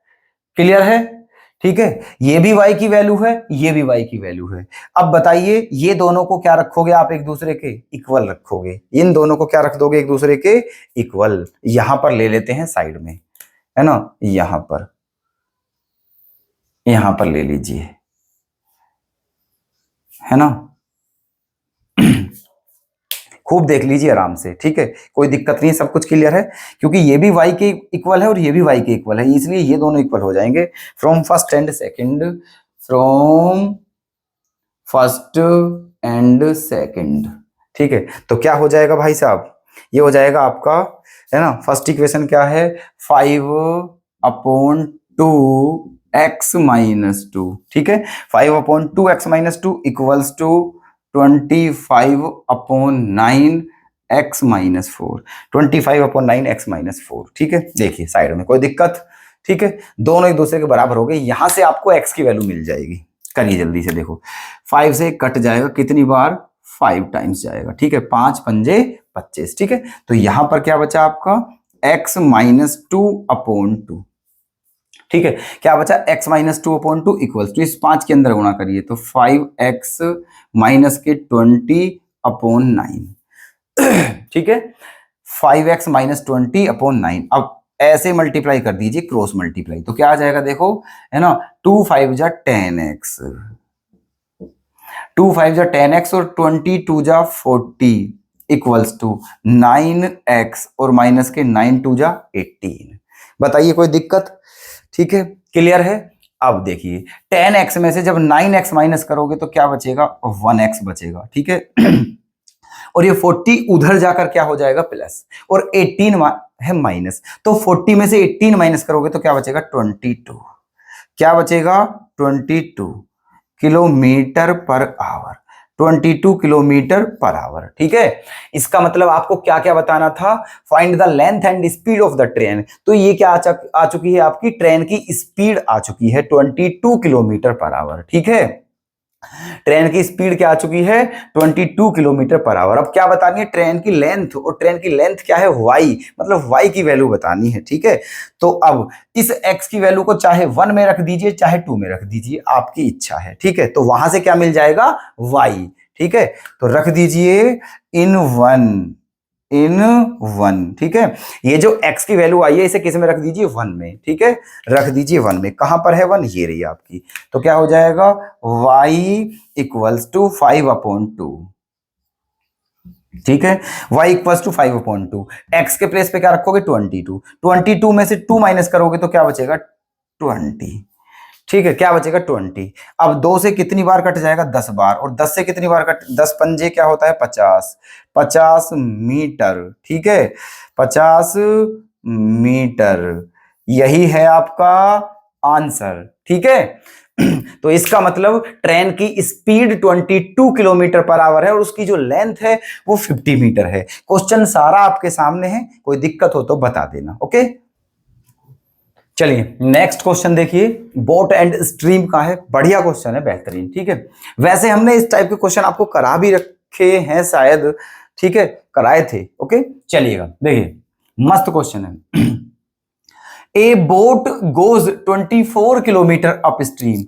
क्लियर है, ठीक है। ये भी y की वैल्यू है, ये भी y की वैल्यू है। अब बताइए ये दोनों को क्या रखोगे आप एक दूसरे के इक्वल रखोगे, इन दोनों को क्या रख दोगे एक दूसरे के इक्वल। यहां पर ले लेते हैं साइड में, है ना, यहां पर ले लीजिए, है ना। खूब देख लीजिए आराम से, ठीक है, कोई दिक्कत नहीं है, सब कुछ क्लियर है, क्योंकि ये भी y के इक्वल है और ये भी y के इक्वल है, इसलिए ये दोनों इक्वल हो जाएंगे। फ्रॉम फर्स्ट एंड सेकंड, ठीक है। तो क्या हो जाएगा भाई साहब, ये हो जाएगा आपका, है ना, फर्स्ट इक्वेशन क्या है, 5/2x-2, ठीक है, 5/2x-2 equals to 25/9x-4, 25/9x-4, ठीक है। देखिए साइड में कोई दिक्कत, ठीक है, दोनों एक दूसरे के बराबर हो गए। यहां से आपको x की वैल्यू मिल जाएगी, करिए जल्दी से, देखो 5 से कट जाएगा, कितनी बार, 5 टाइम्स जाएगा, ठीक है, 5×5 = 25, ठीक है। तो यहां पर क्या बचा आपका x-2/2, ठीक है, क्या बचा x-2/2 इक्वल्स टू, इस 5 के अंदर गुणा करिए तो 5x-20/9, ठीक है, 5x-20/9। अब ऐसे मल्टीप्लाई कर दीजिए, क्रॉस मल्टीप्लाई, तो क्या आ जाएगा देखो, है ना, 2×5 = 10x, 2×5 = 10x और 22×40 इक्वल्स टू 9x और माइनस के 9×2 = 18। बताइए कोई दिक्कत, ठीक है, क्लियर है। अब देखिए 10x में से जब 9x माइनस करोगे तो क्या बचेगा, 1x बचेगा, ठीक है। और ये 40 उधर जाकर क्या हो जाएगा प्लस, और 18 है माइनस, तो 40 में से 18 माइनस करोगे तो क्या बचेगा 22, क्या बचेगा 22 kilometre per our, 22 kilometre per hour, ठीक है। इसका मतलब आपको क्या क्या बताना था, find the length and speed of the train. तो ये क्या आ चुकी है, आपकी ट्रेन की स्पीड आ चुकी है 22 किलोमीटर पर आवर, ठीक है। ट्रेन की स्पीड क्या आ चुकी है 22 किलोमीटर पर आवर। अब क्या बतानी है, ट्रेन की लेंथ, और ट्रेन की लेंथ क्या है y, मतलब y की वैल्यू बतानी है, ठीक है। तो अब इस x की वैल्यू को चाहे 1 में रख दीजिए चाहे 2 में रख दीजिए, आपकी इच्छा है, ठीक है। तो वहां से क्या मिल जाएगा y, ठीक है, तो रख दीजिए इन 1, ठीक है। ये जो x की वैल्यू आई है इसे किस में रख दीजिए 1 में, ठीक है, रख दीजिए 1 में। कहां पर है 1, ये रही आपकी। तो क्या हो जाएगा y = 5/2, ठीक है, y = 5/2। x के प्लेस पे क्या रखोगे 22, 22 में से 2 माइनस करोगे तो क्या बचेगा 20, ठीक है, क्या बचेगा 20। अब 2 से कितनी बार कट जाएगा 10 बार, और 10 से कितनी बार कट, 10 पंजे क्या होता है 50 मीटर, ठीक है, 50 मीटर, यही है आपका आंसर, ठीक है। तो इसका मतलब ट्रेन की स्पीड 22 किलोमीटर पर आवर है और उसकी जो लेंथ है वो 50 मीटर है। क्वेश्चन सारा आपके सामने है, कोई दिक्कत हो तो बता देना, ओके। चलिए नेक्स्ट क्वेश्चन देखिए, बोट एंड स्ट्रीम का है, बढ़िया क्वेश्चन है, बेहतरीन, ठीक है। वैसे हमने इस टाइप के क्वेश्चन आपको करा भी रखे हैं शायद, ठीक है, कराए थे, ओके। चलिएगा देखिए मस्त क्वेश्चन है। ए boat goes 24 kilometre up stream,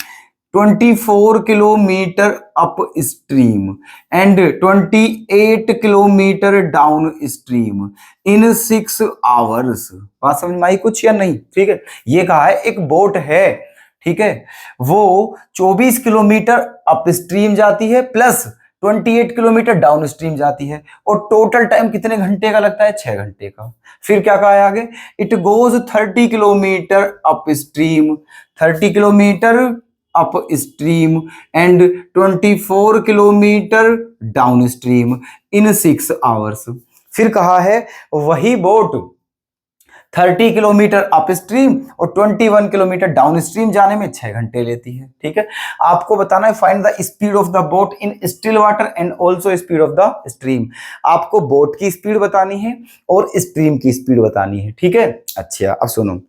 24 kilometre up stream and 28 kilometre down stream in 6 hours. बात समझ में आई कुछ या नहीं, ठीक है। ये कहा है एक बोट है, ठीक है, वो 24 किलोमीटर अप स्ट्रीम जाती है प्लस 28 किलोमीटर डाउन स्ट्रीम जाती है, और टोटल टाइम कितने घंटे का लगता है 6 घंटे का। फिर क्या कहा है आगे, it goes 30 kilometre up stream, 30 kilometre up stream and 24 kilometre down stream in 6 hours. फिर कहा है वही बोट 30 किलोमीटर अप स्ट्रीम और 21 किलोमीटर डाउन स्ट्रीम जाने में 6 घंटे लेती है, ठीक है। आपको बताना है find the speed of the boat in still water and also speed of the stream. आपको बोट की स्पीड बतानी है और स्ट्रीम की स्पीड बतानी है, ठीक है। अच्छा अब सुनो,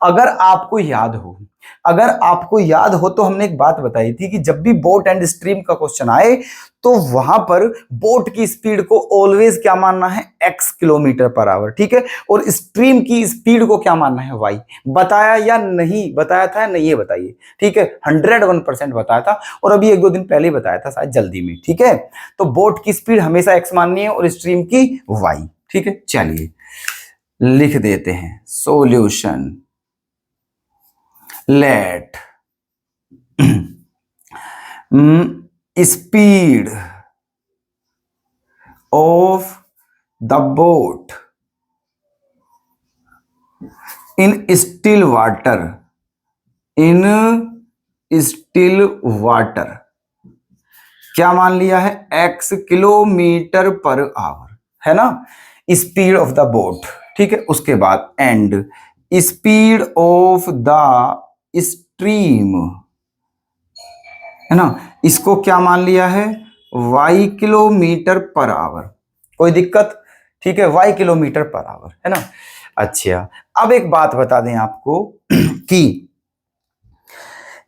अगर आपको याद हो अगर आपको याद हो तो हमने एक बात बताई थी कि जब भी बोट एंड स्ट्रीम का क्वेश्चन आए तो वहां पर बोट की स्पीड को ऑलवेज क्या मानना है, x किलोमीटर पर आवर, ठीक है, और स्ट्रीम की स्पीड को क्या मानना है, y। बताया या नहीं बताया था, नहीं ये बताइए, ठीक है, 101% बताया था, और अभी एक दो दिन पहले ही बताया था शायद जल्दी में, ठीक है। तो बोट की स्पीड हमेशा x माननी है और स्ट्रीम की y, ठीक है। चलिए लिख देते हैं solution. Let speed of the boat in still water, in still water क्या मान लिया है, x किलोमीटर पर आवर, है ना, स्पीड ऑफ द बोट, ठीक है। उसके बाद and speed of the stream, है ना, इसको क्या मान लिया है, y किलोमीटर पर आवर, कोई दिक्कत, ठीक है, y किलोमीटर पर आवर, है ना। अच्छा अब एक बात बता दें आपको कि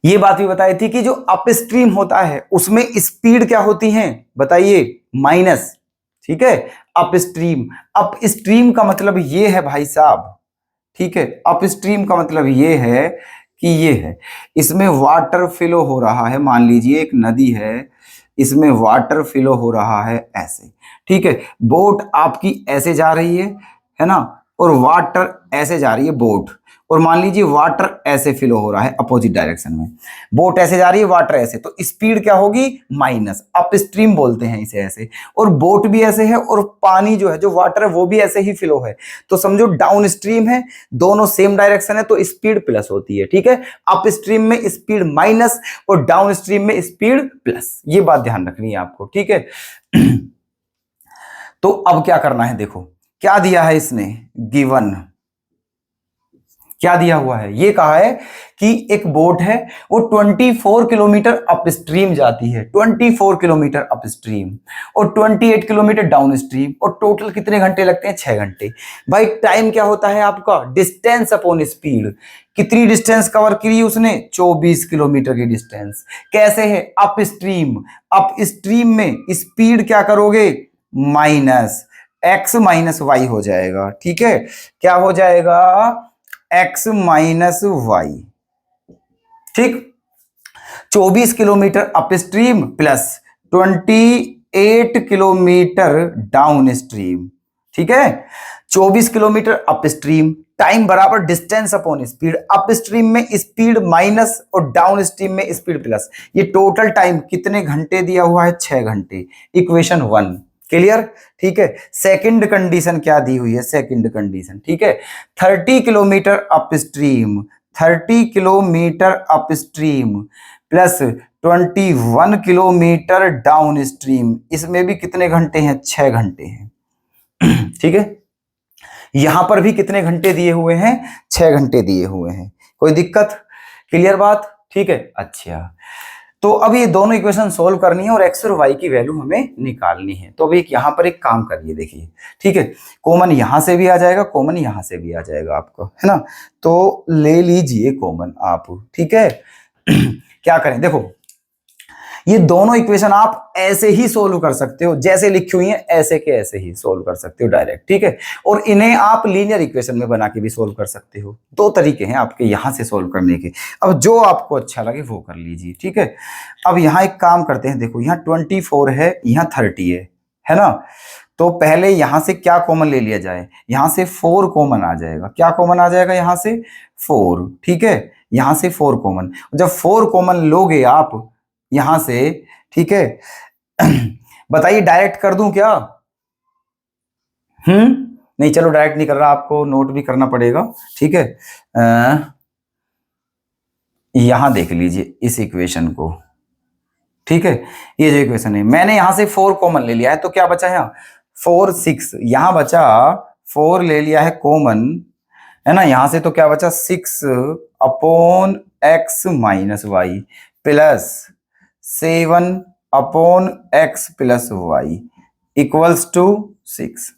ये बात भी बताई थी कि जो अपस्ट्रीम होता है उसमें स्पीड क्या होती है, बताइए, माइनस, ठीक है। अपस्ट्रीम, अपस्ट्रीम का मतलब ये है भाई साहब, ठीक है, अपस्ट्रीम का मतलब ये है कि ये है, इसमें वाटर फ्लो हो रहा है, मान लीजिए एक नदी है, इसमें वाटर फ्लो हो रहा है ऐसे, ठीक है, बोट आपकी ऐसे जा रही है ना, और वाटर ऐसे जा रही है बोट, और मान लीजिए वाटर ऐसे फ्लो हो रहा है अपोजिट डायरेक्शन में, बोट ऐसे जा रही है वाटर ऐसे, तो स्पीड क्या होगी, माइनस, अपस्ट्रीम बोलते हैं इसे ऐसे, और बोट भी ऐसे है और पानी जो है, जो वाटर है वो भी ऐसे ही फ्लो है, तो समझो डाउन स्ट्रीम है, दोनों सेम डायरेक्शन है तो स्पीड प्लस होती है, ठीक है। अप स्ट्रीम में स्पीड माइनस और डाउन स्ट्रीम में स्पीड प्लस, ये बात ध्यान रखनी है आपको, ठीक है। तो अब क्या करना है, देखो क्या दिया है इसने, गिवन क्या दिया हुआ है, ये कहा है कि एक बोट है वो 24 किलोमीटर अपस्ट्रीम जाती है, 24 किलोमीटर अपस्ट्रीम और 28 किलोमीटर डाउनस्ट्रीम, और टोटल कितने घंटे लगते हैं, 6 घंटे। भाई टाइम क्या होता है आपका, डिस्टेंस अपॉन स्पीड, कितनी डिस्टेंस कवर की उसने, 24 किलोमीटर की डिस्टेंस, कैसे है, अपस्ट्रीम, अपस्ट्रीम में स्पीड क्या करोगे, माइनस x माइनस वाई हो जाएगा, ठीक है, क्या हो जाएगा, x माइनस वाई, ठीक, 24 kilometre upstream plus 28 kilometre down stream, ठीक है, 24 किलोमीटर अपस्ट्रीम, टाइम बराबर डिस्टेंस अपॉन स्पीड, अपस्ट्रीम में स्पीड माइनस और डाउन स्ट्रीम में स्पीड प्लस, ये टोटल टाइम कितने घंटे दिया हुआ है, 6 घंटे, इक्वेशन 1, क्लियर, ठीक है। सेकंड कंडीशन क्या दी हुई है, सेकंड कंडीशन, ठीक है, 30 kilometre upstream, 30 kilometre upstream plus 21 kilometre down stream, इसमें भी कितने घंटे हैं, 6 घंटे हैं, ठीक है। यहां पर भी कितने घंटे दिए हुए हैं, 6 घंटे दिए हुए हैं, कोई दिक्कत, क्लियर बात, ठीक है। अच्छा तो अब ये दोनों इक्वेशन सोल्व करनी है और x और y की वैल्यू हमें निकालनी है, तो अब एक यहां पर एक काम करिए, देखिए, ठीक है, कॉमन यहां से भी आ जाएगा, कॉमन यहां से भी आ जाएगा आपको, है ना, तो ले लीजिए कॉमन आप, ठीक है। क्या करें, देखो ये दोनों इक्वेशन आप ऐसे ही सोल्व कर सकते हो, जैसे लिखी हुई है ऐसे के ऐसे ही सोल्व कर सकते हो डायरेक्ट, ठीक है, और इन्हें आप लीनियर इक्वेशन में बना के भी सोल्व कर सकते हो, दो तरीके हैं आपके यहां से सोल्व करने के, अब जो आपको अच्छा लगे वो कर लीजिए, ठीक है। अब यहां एक काम करते हैं, देखो यहाँ 24 है, यहाँ 30 है ना, तो पहले यहां से क्या कॉमन ले लिया जाए, यहां से 4 कॉमन आ जाएगा, क्या कॉमन आ जाएगा, यहां से 4, ठीक है, यहां से 4 कॉमन, जब 4 कॉमन लोगे आप यहां से, ठीक है, बताइए डायरेक्ट कर दूं क्या, नहीं चलो डायरेक्ट नहीं कर रहा, आपको नोट भी करना पड़ेगा, ठीक है। यहां देख लीजिए इस इक्वेशन को, ठीक है, ये जो इक्वेशन है मैंने यहां से 4 कॉमन ले लिया है, तो क्या बचा यहाँ 4 6, यहां बचा 4 ले लिया है कॉमन, है ना, यहां से तो क्या बचा 6 upon x minus y plus 7 upon x plus y equals to 6,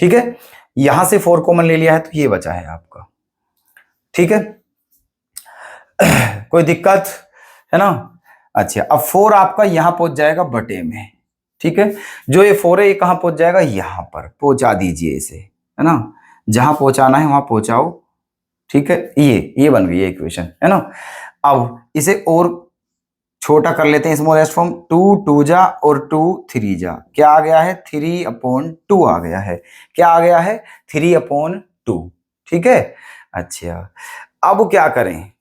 ठीक है, यहां से 4 कॉमन ले लिया है तो ये बचा है आपका, ठीक है। कोई दिक्कत है ना? अच्छा, अब 4 आपका यहां पहुंच जाएगा बटे में, ठीक है। जो ये 4 है ये कहां पहुंच जाएगा, यहां पर पहुंचा दीजिए इसे, है ना, जहां पहुंचाना है वहां पहुंचाओ, ठीक है। ये बन गई है इक्वेशन, है ना। अब इसे और छोटा कर लेते हैं, स्मॉलेस्ट फॉर्म, 2 2 जा और 2 3 जा, क्या आ गया है, 3/2 आ गया है, क्या आ गया है, 3/2, ठीक है। अच्छा, अब क्या करें?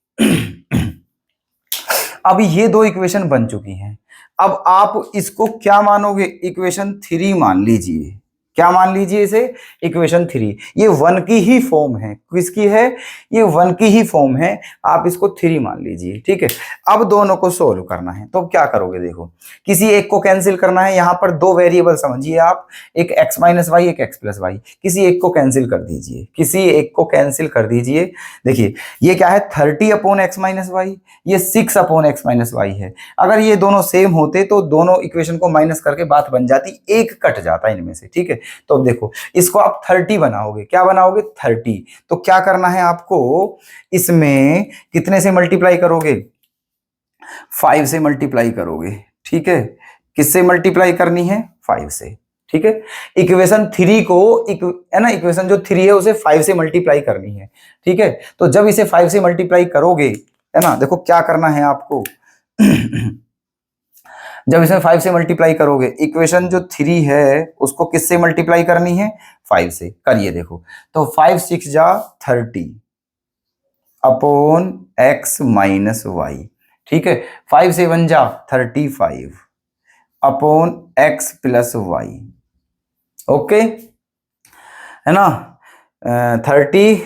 अब ये दो इक्वेशन बन चुकी हैं, अब आप इसको क्या मानोगे, इक्वेशन 3 मान लीजिए, क्या मान लीजिए इसे, इक्वेशन 3। ये 1 की ही फॉर्म है, किसकी है, ये 1 की ही फॉर्म है, आप इसको 3 मान लीजिए, ठीक है। अब दोनों को सोल्व करना है, तो क्या करोगे, देखो, किसी एक को कैंसिल करना है, यहां पर दो वेरिएबल समझिए आप, एक x माइनस वाई, एक x प्लस वाई, किसी एक को कैंसिल कर दीजिए, किसी एक को कैंसिल कर दीजिए। देखिए ये क्या है, 30/x माइनस वाई, ये 6/x माइनस वाई है। अगर ये दोनों सेम होते तो दोनों इक्वेशन को माइनस करके बात बन जाती, एक कट जाता इनमें से, ठीक है। तो अब देखो, इसको आप 30 बनाओगे, क्या बनाओगे, 30। तो क्या करना है आपको, इसमें कितने से मल्टीप्लाई करोगे, 5 से मल्टीप्लाई करोगे, ठीक है। किससे मल्टीप्लाई करनी है, 5 से, ठीक है। इक्वेशन 3 को है ना, इक्वेशन जो 3 है उसे 5 से मल्टीप्लाई करनी है, ठीक है। तो जब इसे 5 से मल्टीप्लाई करोगे, है ना, देखो क्या करना है आपको। जब इसे 5 से मल्टीप्लाई करोगे, इक्वेशन जो 3 है उसको किससे मल्टीप्लाई करनी है, 5 से, करिए देखो। तो 5 6 जा 30 अपॉन x माइनस वाई, ठीक है। 5 7 जा 35 upon x plus y, okay, है ना। 30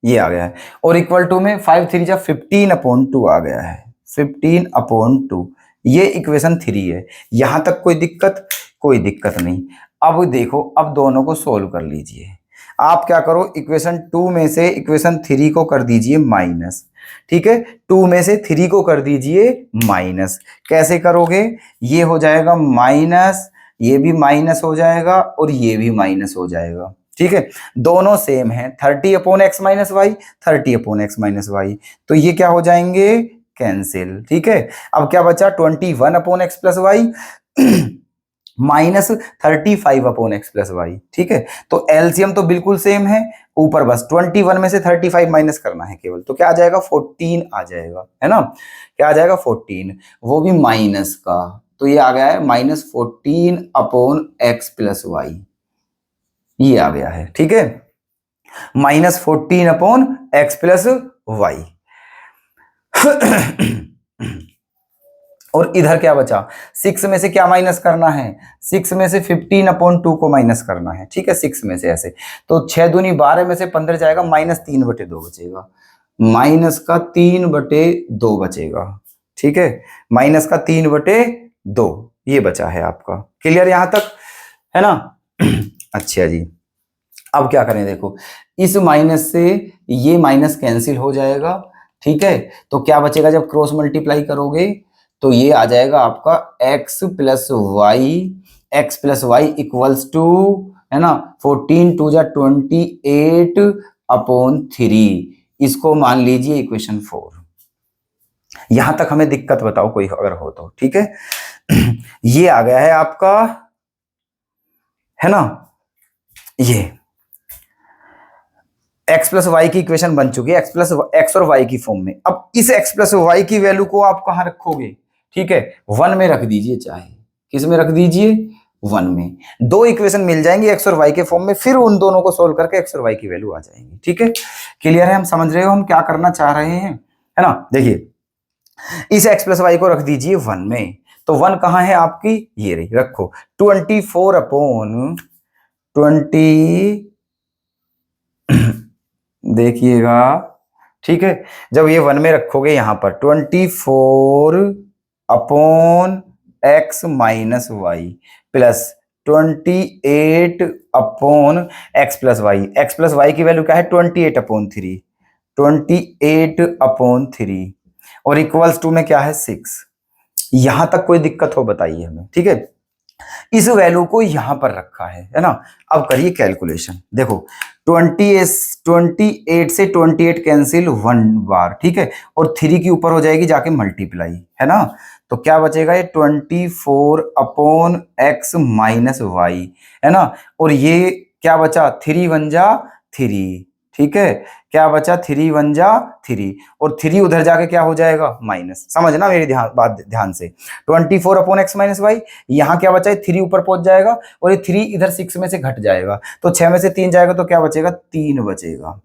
ये आ गया है, और इक्वल टू में 5 3 जा 15/2 आ गया है, 15/2, ये इक्वेशन 3 है। यहां तक कोई दिक्कत, कोई दिक्कत नहीं। अब देखो, अब दोनों को सोल्व कर लीजिए। आप क्या करो, इक्वेशन 2 में से इक्वेशन 3 को कर दीजिए माइनस, ठीक है। 2 में से 3 को कर दीजिए माइनस, कैसे करोगे, ये हो जाएगा माइनस, ये भी माइनस हो जाएगा और ये भी माइनस हो जाएगा, ठीक है। दोनों सेम है, 30/x minus Y, 30/x minus Y, तो ये क्या हो जाएंगे, कैंसिल, ठीक है। अब क्या बचा, 21/x plus y minus 35/x plus y, ठीक है। तो एलसीएम तो बिल्कुल सेम है, ऊपर बस 21 में से 35 माइनस करना है केवल, तो क्या आ जाएगा, 14 आ जाएगा, है ना, क्या आ जाएगा, 14, वो भी माइनस का, तो ये आ गया है -14/x प्लस वाई, ये आ गया है, ठीक है, -14/x प्लस वाई। और इधर क्या बचा, 6 में से क्या माइनस करना है, 6 में से 15/2 को माइनस करना है, ठीक है, 6 में से ऐसे, तो 6 दूनी 12 में से 15 जाएगा, -3/2 बचेगा, -3/2 बचेगा, ठीक है, -3/2 ये बचा है आपका, क्लियर यहां तक, है ना। अच्छा जी, अब क्या करें, देखो, इस माइनस से ये माइनस कैंसिल हो जाएगा, ठीक है। तो क्या बचेगा, जब क्रॉस मल्टीप्लाई करोगे तो ये आ जाएगा आपका x plus y equals to, है ना, 14 2 जा 28/3, इसको मान लीजिए इक्वेशन 4। यहां तक हमें दिक्कत बताओ कोई अगर हो तो, ठीक है। ये आ गया है आपका, है ना, ये x प्लस वाई की इक्वेशन बन चुकी है, x और y की फॉर्म में। अब इस x प्लस वाई की वैल्यू को आप कहां रखोगे, ठीक है, 1 में रख दीजिए, चाहे किस में रख दीजिए, 1 में। दो इक्वेशन मिल जाएंगे x और y के फॉर्म में, फिर उन दोनों को सोल्व करके x और y की वैल्यू आ जाएंगी, ठीक है। क्लियर है, हम समझ रहे हो हम क्या करना चाह रहे हैं, है ना। देखिए, इस x प्लस वाई को रख दीजिए 1 में, तो 1 कहां है आपकी, ये रही, रखो, 24/20 देखिएगा, ठीक है। जब ये 1 में रखोगे यहां पर 24/x minus y plus 28/x plus y, x plus y की वैल्यू क्या है, 28/3, 28/3, और इक्वल्स टू में क्या है, 6। यहां तक कोई दिक्कत हो बताइए हमें, ठीक है। इस वैल्यू को यहां पर रखा है ना। अब करिए कैलकुलेशन, देखो 28 से 28 कैंसिल 1 बार, ठीक है, और 3 के ऊपर हो जाएगी जाके मल्टीप्लाई, है ना। तो क्या बचेगा, ये 24/x-y, है ना। और ये क्या बचा, 3 1 जा 3, ठीक है, क्या बचा, 3 1 जा 3, और 3 उधर जाके क्या हो जाएगा, माइनस। समझना मेरी बात ध्यान से। 24/x-y, यहाँ क्या बचा है, 3 ऊपर पहुंच जाएगा, और ये 3 इधर 6 में से घट जाएगा, तो 6 में से 3 जाएगा तो क्या बचेगा, 3 बचेगा।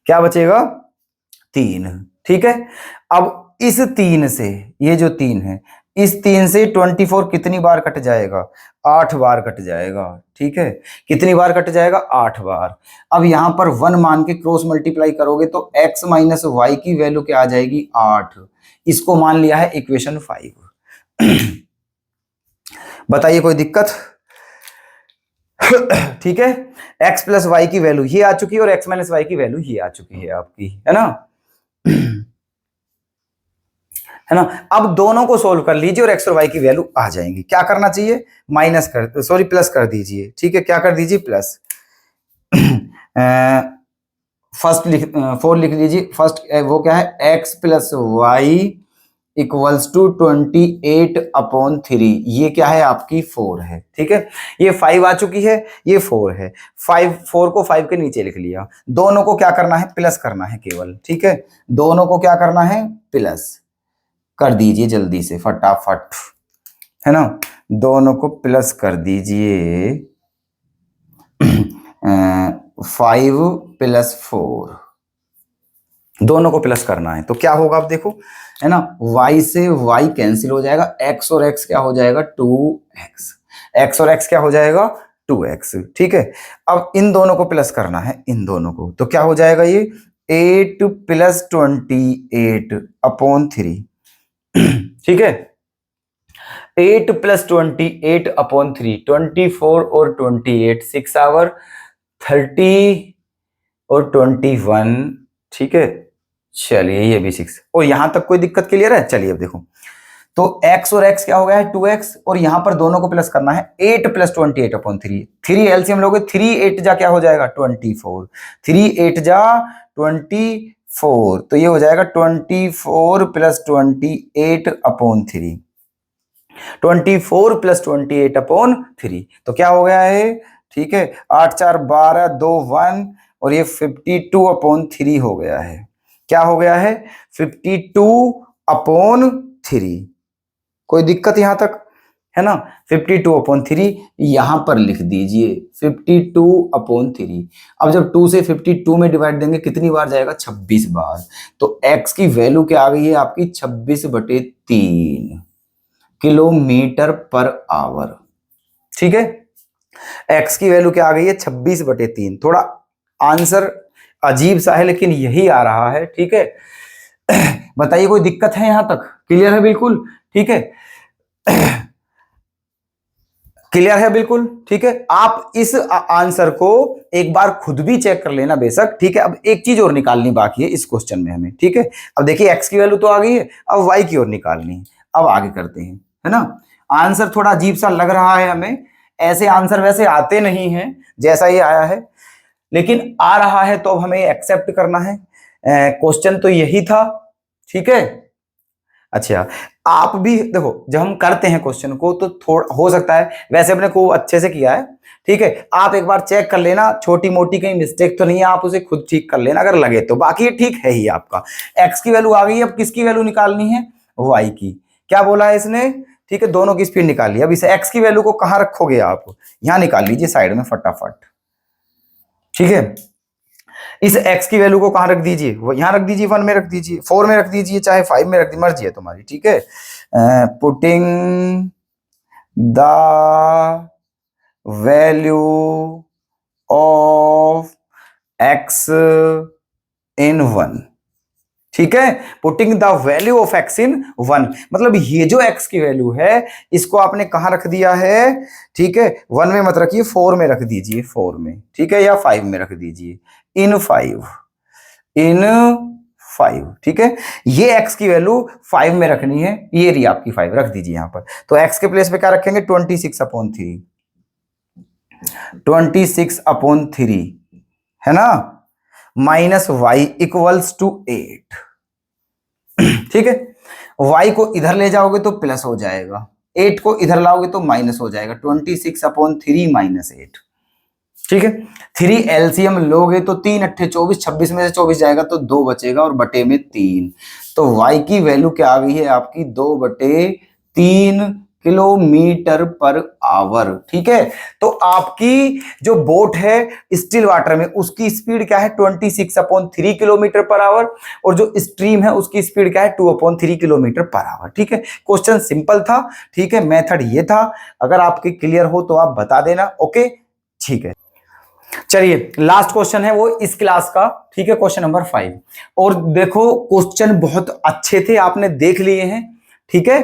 क्या बचेगा, 3, ठीक है। अब इस 3 से, ये जो 3 है, इस 3 से 24 कितनी बार कट जाएगा, 8 बार कट जाएगा, ठीक है। कितनी बार कट जाएगा, 8 बार। अब यहां पर 1 मान के क्रॉस मल्टीप्लाई करोगे तो x माइनस वाई की वैल्यू क्या आ जाएगी, 8। इसको मान लिया है इक्वेशन 5। बताइए कोई दिक्कत। ठीक है, x प्लस वाई की वैल्यू ये आ चुकी है और x माइनस वाई की वैल्यू ये आ चुकी है आपकी, है ना। है ना। अब दोनों को सोल्व कर लीजिए और एक्स और वाई की वैल्यू आ जाएंगी। क्या करना चाहिए, प्लस कर दीजिए, ठीक है, क्या कर दीजिए, प्लस। फर्स्ट 4 लिख लीजिए। फर्स्ट वो क्या है, x plus y equals to 28/3, ये क्या है आपकी 4 है, ठीक है। ये 5 आ चुकी है, ये 4 है, 4 को 5 के नीचे लिख लिया। दोनों को क्या करना है, प्लस करना है केवल, ठीक है। दोनों को क्या करना है, प्लस कर दीजिए जल्दी से फटाफट, है ना। दोनों को प्लस कर दीजिए। 5 + 4, दोनों को प्लस करना है तो क्या होगा, आप देखो, है ना। y से y कैंसिल हो जाएगा, x और x क्या हो जाएगा, 2x, x और x क्या हो जाएगा, 2x, ठीक है। अब इन दोनों को प्लस करना है, इन दोनों को, तो क्या हो जाएगा, ये 8 + 28/3, ठीक है। 8 + 28/3, 24 और 28, 6 आवर, 30 और 21, ठीक है। चलिए ये भी 6, और यहां तक कोई दिक्कत क्लियर है। चलिए अब देखो, तो x और x क्या हो गया है, 2x, और यहां पर दोनों को प्लस करना है, 8 + 28/3, 3 एलसीएम लोगे, 3 8 जा क्या हो जाएगा, 24, 3 8 जा 24, तो ये हो जाएगा 24 + 28/3, 24 + 28/3, तो क्या हो गया है, ठीक है। 8 4 12, 2 1, और ये 52/3 हो गया है। क्या हो गया है, 52/3। कोई दिक्कत यहां तक, है ना। 52/3 यहां पर लिख दीजिए, 52/3। अब जब 2 से 52 में डिवाइड देंगे कितनी बार जाएगा, 26 बार। तो x की वैल्यू क्या आ गई है आपकी, 26/3 किलोमीटर पर आवर, ठीक है। x की वैल्यू क्या आ गई है, 26/3। थोड़ा आंसर अजीब सा है लेकिन यही आ रहा है, ठीक है। बताइए कोई दिक्कत है यहां तक, क्लियर है बिल्कुल, ठीक है। क्लियर है बिल्कुल, ठीक है। आप इस आंसर को एक बार खुद भी चेक कर लेना बेशक, ठीक है। अब एक चीज और निकालनी बाकी है इस क्वेश्चन में हमें, ठीक है। अब देखिए x की वैल्यू तो आ गई है, अब y की ओर निकालनी है। अब आगे करते हैं, है ना। आंसर थोड़ा अजीब सा लग रहा है हमें, ऐसे आंसर वैसे आते नहीं हैं जैसा ये आया है, लेकिन आ रहा है तो अब हमें एक्सेप्ट करना है। क्वेश्चन तो यही था, ठीक है। अच्छा, आप भी देखो, जब हम करते हैं क्वेश्चन को तो थोड़ा हो सकता है, वैसे अपने को अच्छे से किया है, ठीक है। आप एक बार चेक कर लेना, छोटी मोटी कहीं मिस्टेक तो नहीं है, आप उसे खुद ठीक कर लेना अगर लगे तो, बाकी ये ठीक है ही आपका। x की वैल्यू आ गई, अब किसकी वैल्यू निकालनी है, y की। क्या बोला है इसने, ठीक है, दोनों की स्पीड निकाली। अब इसे x की वैल्यू को कहां रखोगे आप, यहां निकाल लीजिए साइड में फटाफट, ठीक है। इस x की वैल्यू को कहां रख दीजिए, वो यहां रख दीजिए, 1 में रख दीजिए, 4 में रख दीजिए, चाहे 5 में रख दीजिए, मर्जी है तुम्हारी, ठीक है। Putting the value of x इन 1, ठीक है। Putting the value of x इन 1, मतलब ये जो x की वैल्यू है इसको आपने कहां रख दिया है, ठीक है। 1 में मत रखिए, 4 में रख दीजिए, 4 में, ठीक है, या 5 में रख दीजिए, इन 5, इन 5, ठीक है। ये x की वैल्यू 5 में रखनी है, ये रही आपकी 5, रख दीजिए यहां पर। तो x के प्लेस पे क्या रखेंगे, 26/3, 26/3 है ना, माइनस y इक्वल्स टू 8, ठीक है। y को इधर ले जाओगे तो प्लस हो जाएगा, 8 को इधर लाओगे तो माइनस हो जाएगा, 26/3 माइनस 8, ठीक है। 3 एलसीएम लोगे तो 3 अट्ठे 24, 26 में से 24 जाएगा तो 2 बचेगा और बटे में 3। तो y की वैल्यू क्या आ गई है आपकी, 2/3 किलोमीटर पर आवर, ठीक है। तो आपकी जो बोट है स्टिल वाटर में, उसकी स्पीड क्या है, 26/3 किलोमीटर पर आवर, और जो स्ट्रीम है उसकी स्पीड क्या है, 2/3 किलोमीटर पर आवर, ठीक है। क्वेश्चन सिंपल था, ठीक है, मेथड ये था। अगर आपके क्लियर हो तो आप बता देना, ओके, ठीक है। चलिए लास्ट क्वेश्चन है वो इस क्लास का, ठीक है, क्वेश्चन नंबर 5। और देखो क्वेश्चन बहुत अच्छे थे, आपने देख लिए हैं, ठीक है।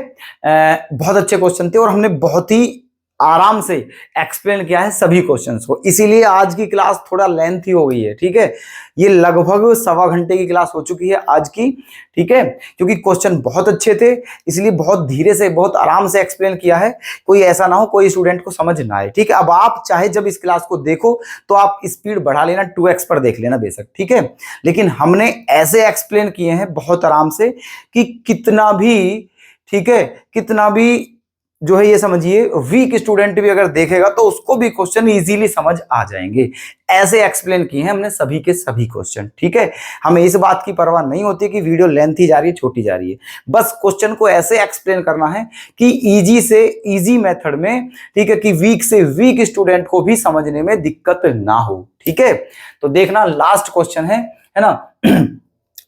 बहुत अच्छे क्वेश्चन थे और हमने बहुत ही आराम से एक्सप्लेन किया है सभी क्वेश्चंस को, इसीलिए आज की क्लास थोड़ा लेंथी हो गई है, ठीक है। ये लगभग 1.25 घंटे की क्लास हो चुकी है आज की, ठीक है, क्योंकि क्वेश्चन बहुत अच्छे थे, इसलिए बहुत धीरे से बहुत आराम से एक्सप्लेन किया है, कोई ऐसा ना हो कोई स्टूडेंट को समझ ना आए, ठीक है। अब आप चाहे जब इस क्लास को देखो तो आप स्पीड बढ़ा लेना, 2x पर देख लेना बेशक, ठीक है, लेकिन हमने ऐसे एक्सप्लेन किए हैं बहुत आराम से कि कितना भी, ठीक है, कितना भी जो है ये समझिए वीक स्टूडेंट भी अगर देखेगा तो उसको भी क्वेश्चन इजीली समझ आ जाएंगे। ऐसे एक्सप्लेन किए हैं हमने सभी के सभी क्वेश्चन, ठीक है। हमें इस बात की परवाह नहीं होती कि वीडियो लेंथी जा रही है, छोटी जा रही है, बस क्वेश्चन को ऐसे एक्सप्लेन करना है कि इजी से इजी मेथड में, ठीक है, कि वीक से वीक स्टूडेंट को भी समझने में दिक्कत ना हो, ठीक है। तो देखना लास्ट क्वेश्चन है ना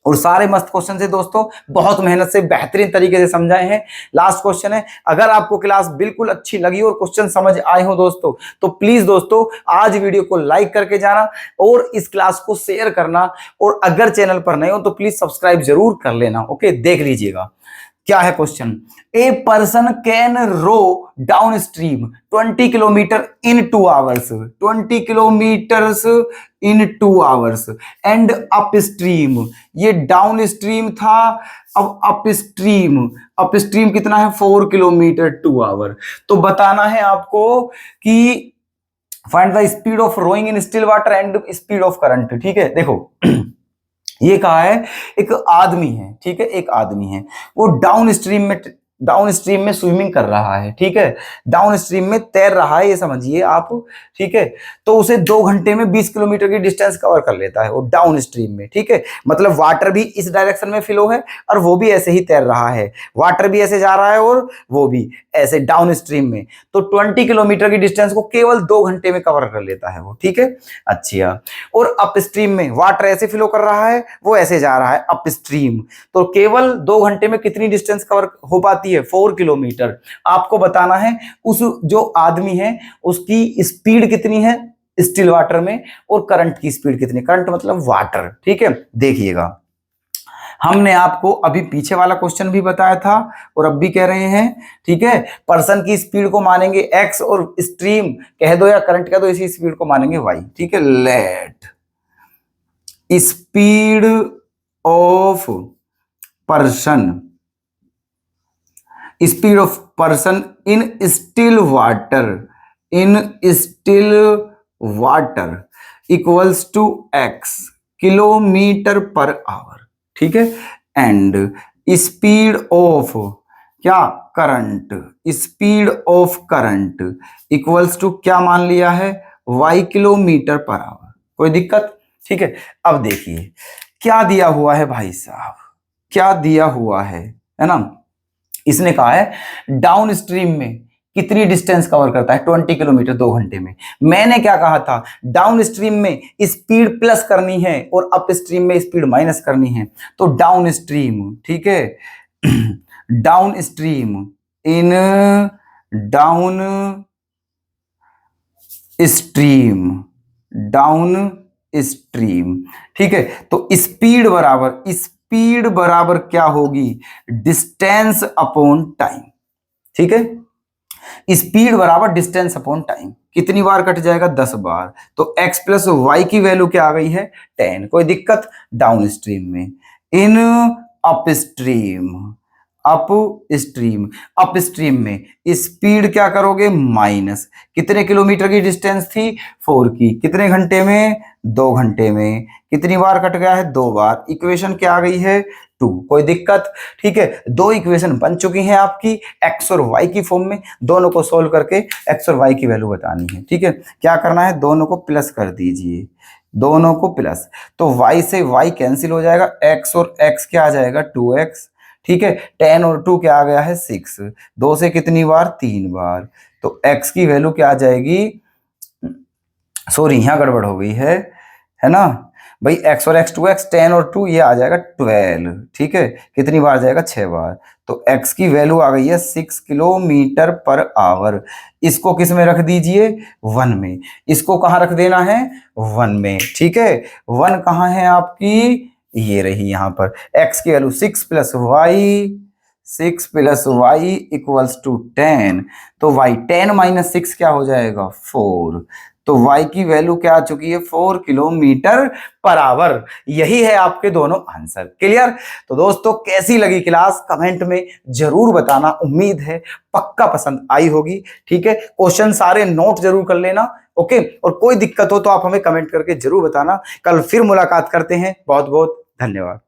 और सारे मस्त क्वेश्चन है दोस्तों, बहुत मेहनत से बेहतरीन तरीके से समझाए हैं। लास्ट क्वेश्चन है, अगर आपको क्लास बिल्कुल अच्छी लगी और क्वेश्चन समझ आए हो दोस्तों, तो प्लीज दोस्तों आज वीडियो को लाइक करके जाना और इस क्लास को शेयर करना, और अगर चैनल पर नए हो तो प्लीज सब्सक्राइब जरूर कर लेना, ओके। देख लीजिएगा क्या है question, a person can row down stream 20 kilometres in 2 hours, 20 kilometres in 2 hours, and up stream, ये डाउन स्ट्रीम था, अब अप स्ट्रीम कितना है, 4 किलोमीटर 2 आवर। तो बताना है आपको कि find the speed of rowing in still water and speed of current, ठीक है। देखो ये कहा है एक आदमी है, ठीक है, एक आदमी है, वो डाउन स्ट्रीम में स्विमिंग कर रहा है, ठीक है, डाउन स्ट्रीम में तैर रहा है, ये समझिए आप, ठीक है। तो उसे 2 घंटे में 20 किलोमीटर की डिस्टेंस कवर कर लेता है वो डाउन स्ट्रीम में, ठीक है। मतलब वाटर भी इस डायरेक्शन में फ्लो है और वो भी ऐसे ही तैर रहा है, वाटर भी ऐसे जा रहा है और वो भी ऐसे डाउन स्ट्रीम में। तो 20 किलोमीटर की डिस्टेंस को केवल 2 घंटे में कवर कर लेता है वो, ठीक है। अच्छा, और अप स्ट्रीम में वाटर ऐसे फ्लो कर रहा है, वो ऐसे जा रहा है अप स्ट्रीम, तो केवल 2 घंटे में कितनी डिस्टेंस कवर हो पाती है, 4 किलोमीटर। आपको बताना है उस जो आदमी है उसकी स्पीड कितनी है स्टिल वाटर में और करंट की स्पीड कितनी, करंट मतलब वाटर, ठीक है। देखिएगा हमने आपको अभी पीछे वाला क्वेश्चन भी बताया था और अब भी कह रहे हैं, ठीक है, पर्सन की स्पीड को मानेंगे x और स्ट्रीम कह दो या करंट कह दो, इसी स्पीड को मानेंगे y, ठीक है। Let speed of person in still water equals to x kilometre per hour, ठीक है, एंड स्पीड ऑफ क्या, speed of current equals to क्या मान लिया है, y किलोमीटर पर आवर। कोई दिक्कत, ठीक है। अब देखिए क्या दिया हुआ है भाई साहब, क्या दिया हुआ है ना। इसने कहा है डाउन स्ट्रीम में कितनी डिस्टेंस कवर करता है, 20 किलोमीटर 2 घंटे में। मैंने क्या कहा था, डाउन स्ट्रीम में स्पीड प्लस करनी है और अप स्ट्रीम में स्पीड माइनस करनी है। तो डाउन स्ट्रीम, ठीक है, down stream in down stream, ठीक है। तो स्पीड बराबर क्या होगी, डिस्टेंस अपॉन टाइम, ठीक है। स्पीड बराबर डिस्टेंस अपॉन टाइम, कितनी बार कट जाएगा, 10 बार। तो x प्लस वाई की वैल्यू क्या आ गई है, 10। कोई दिक्कत, डाउन स्ट्रीम में इन अपस्ट्रीम, अपस्ट्रीम, अपस्ट्रीम में स्पीड क्या करोगे माइनस, कितने किलोमीटर की डिस्टेंस थी 4 की, कितने घंटे में 2 घंटे में, कितनी बार कट गया है 2 बार, इक्वेशन क्या आ गई है 2, कोई दिक्कत? ठीक है, दो इक्वेशन बन चुकी हैं आपकी एक्स और वाई की फॉर्म में, दोनों को सोल्व करके एक्स और वाई की वैल्यू बतानी है। ठीक है, क्या करना है, दोनों को प्लस कर दीजिए, दोनों को प्लस, तो y से y कैंसिल हो जाएगा, x और x क्या आ जाएगा 2x। ठीक है, 10 और 2 क्या आ गया है 6, 2 से कितनी बार 3 बार, तो x की वैल्यू क्या आ जाएगी, सॉरी यहाँ गड़बड़ हो गई है ना भाई, x और x 2x, 10 और 2 ये आ जाएगा 12। ठीक है, कितनी बार जाएगा 6 बार, तो x की वैल्यू आ गई है 6 किलोमीटर पर आवर। इसको किस में रख दीजिए 1 में, इसको कहाँ रख देना है 1 में। ठीक है, 1 कहाँ है आपकी, ये रही यहाँ पर, x की value 6 plus y, 6 plus y equals to 10, तो y 10 माइनस 6 क्या हो जाएगा 4, तो y की वैल्यू क्या आ चुकी है 4 किलोमीटर पर आवर। यही है आपके दोनों आंसर। क्लियर? तो दोस्तों कैसी लगी क्लास कमेंट में जरूर बताना, उम्मीद है पक्का पसंद आई होगी। ठीक है, क्वेश्चन सारे नोट जरूर कर लेना। ओके, और कोई दिक्कत हो तो आप हमें कमेंट करके जरूर बताना। कल फिर मुलाकात करते हैं। बहुत बहुत धन्यवाद।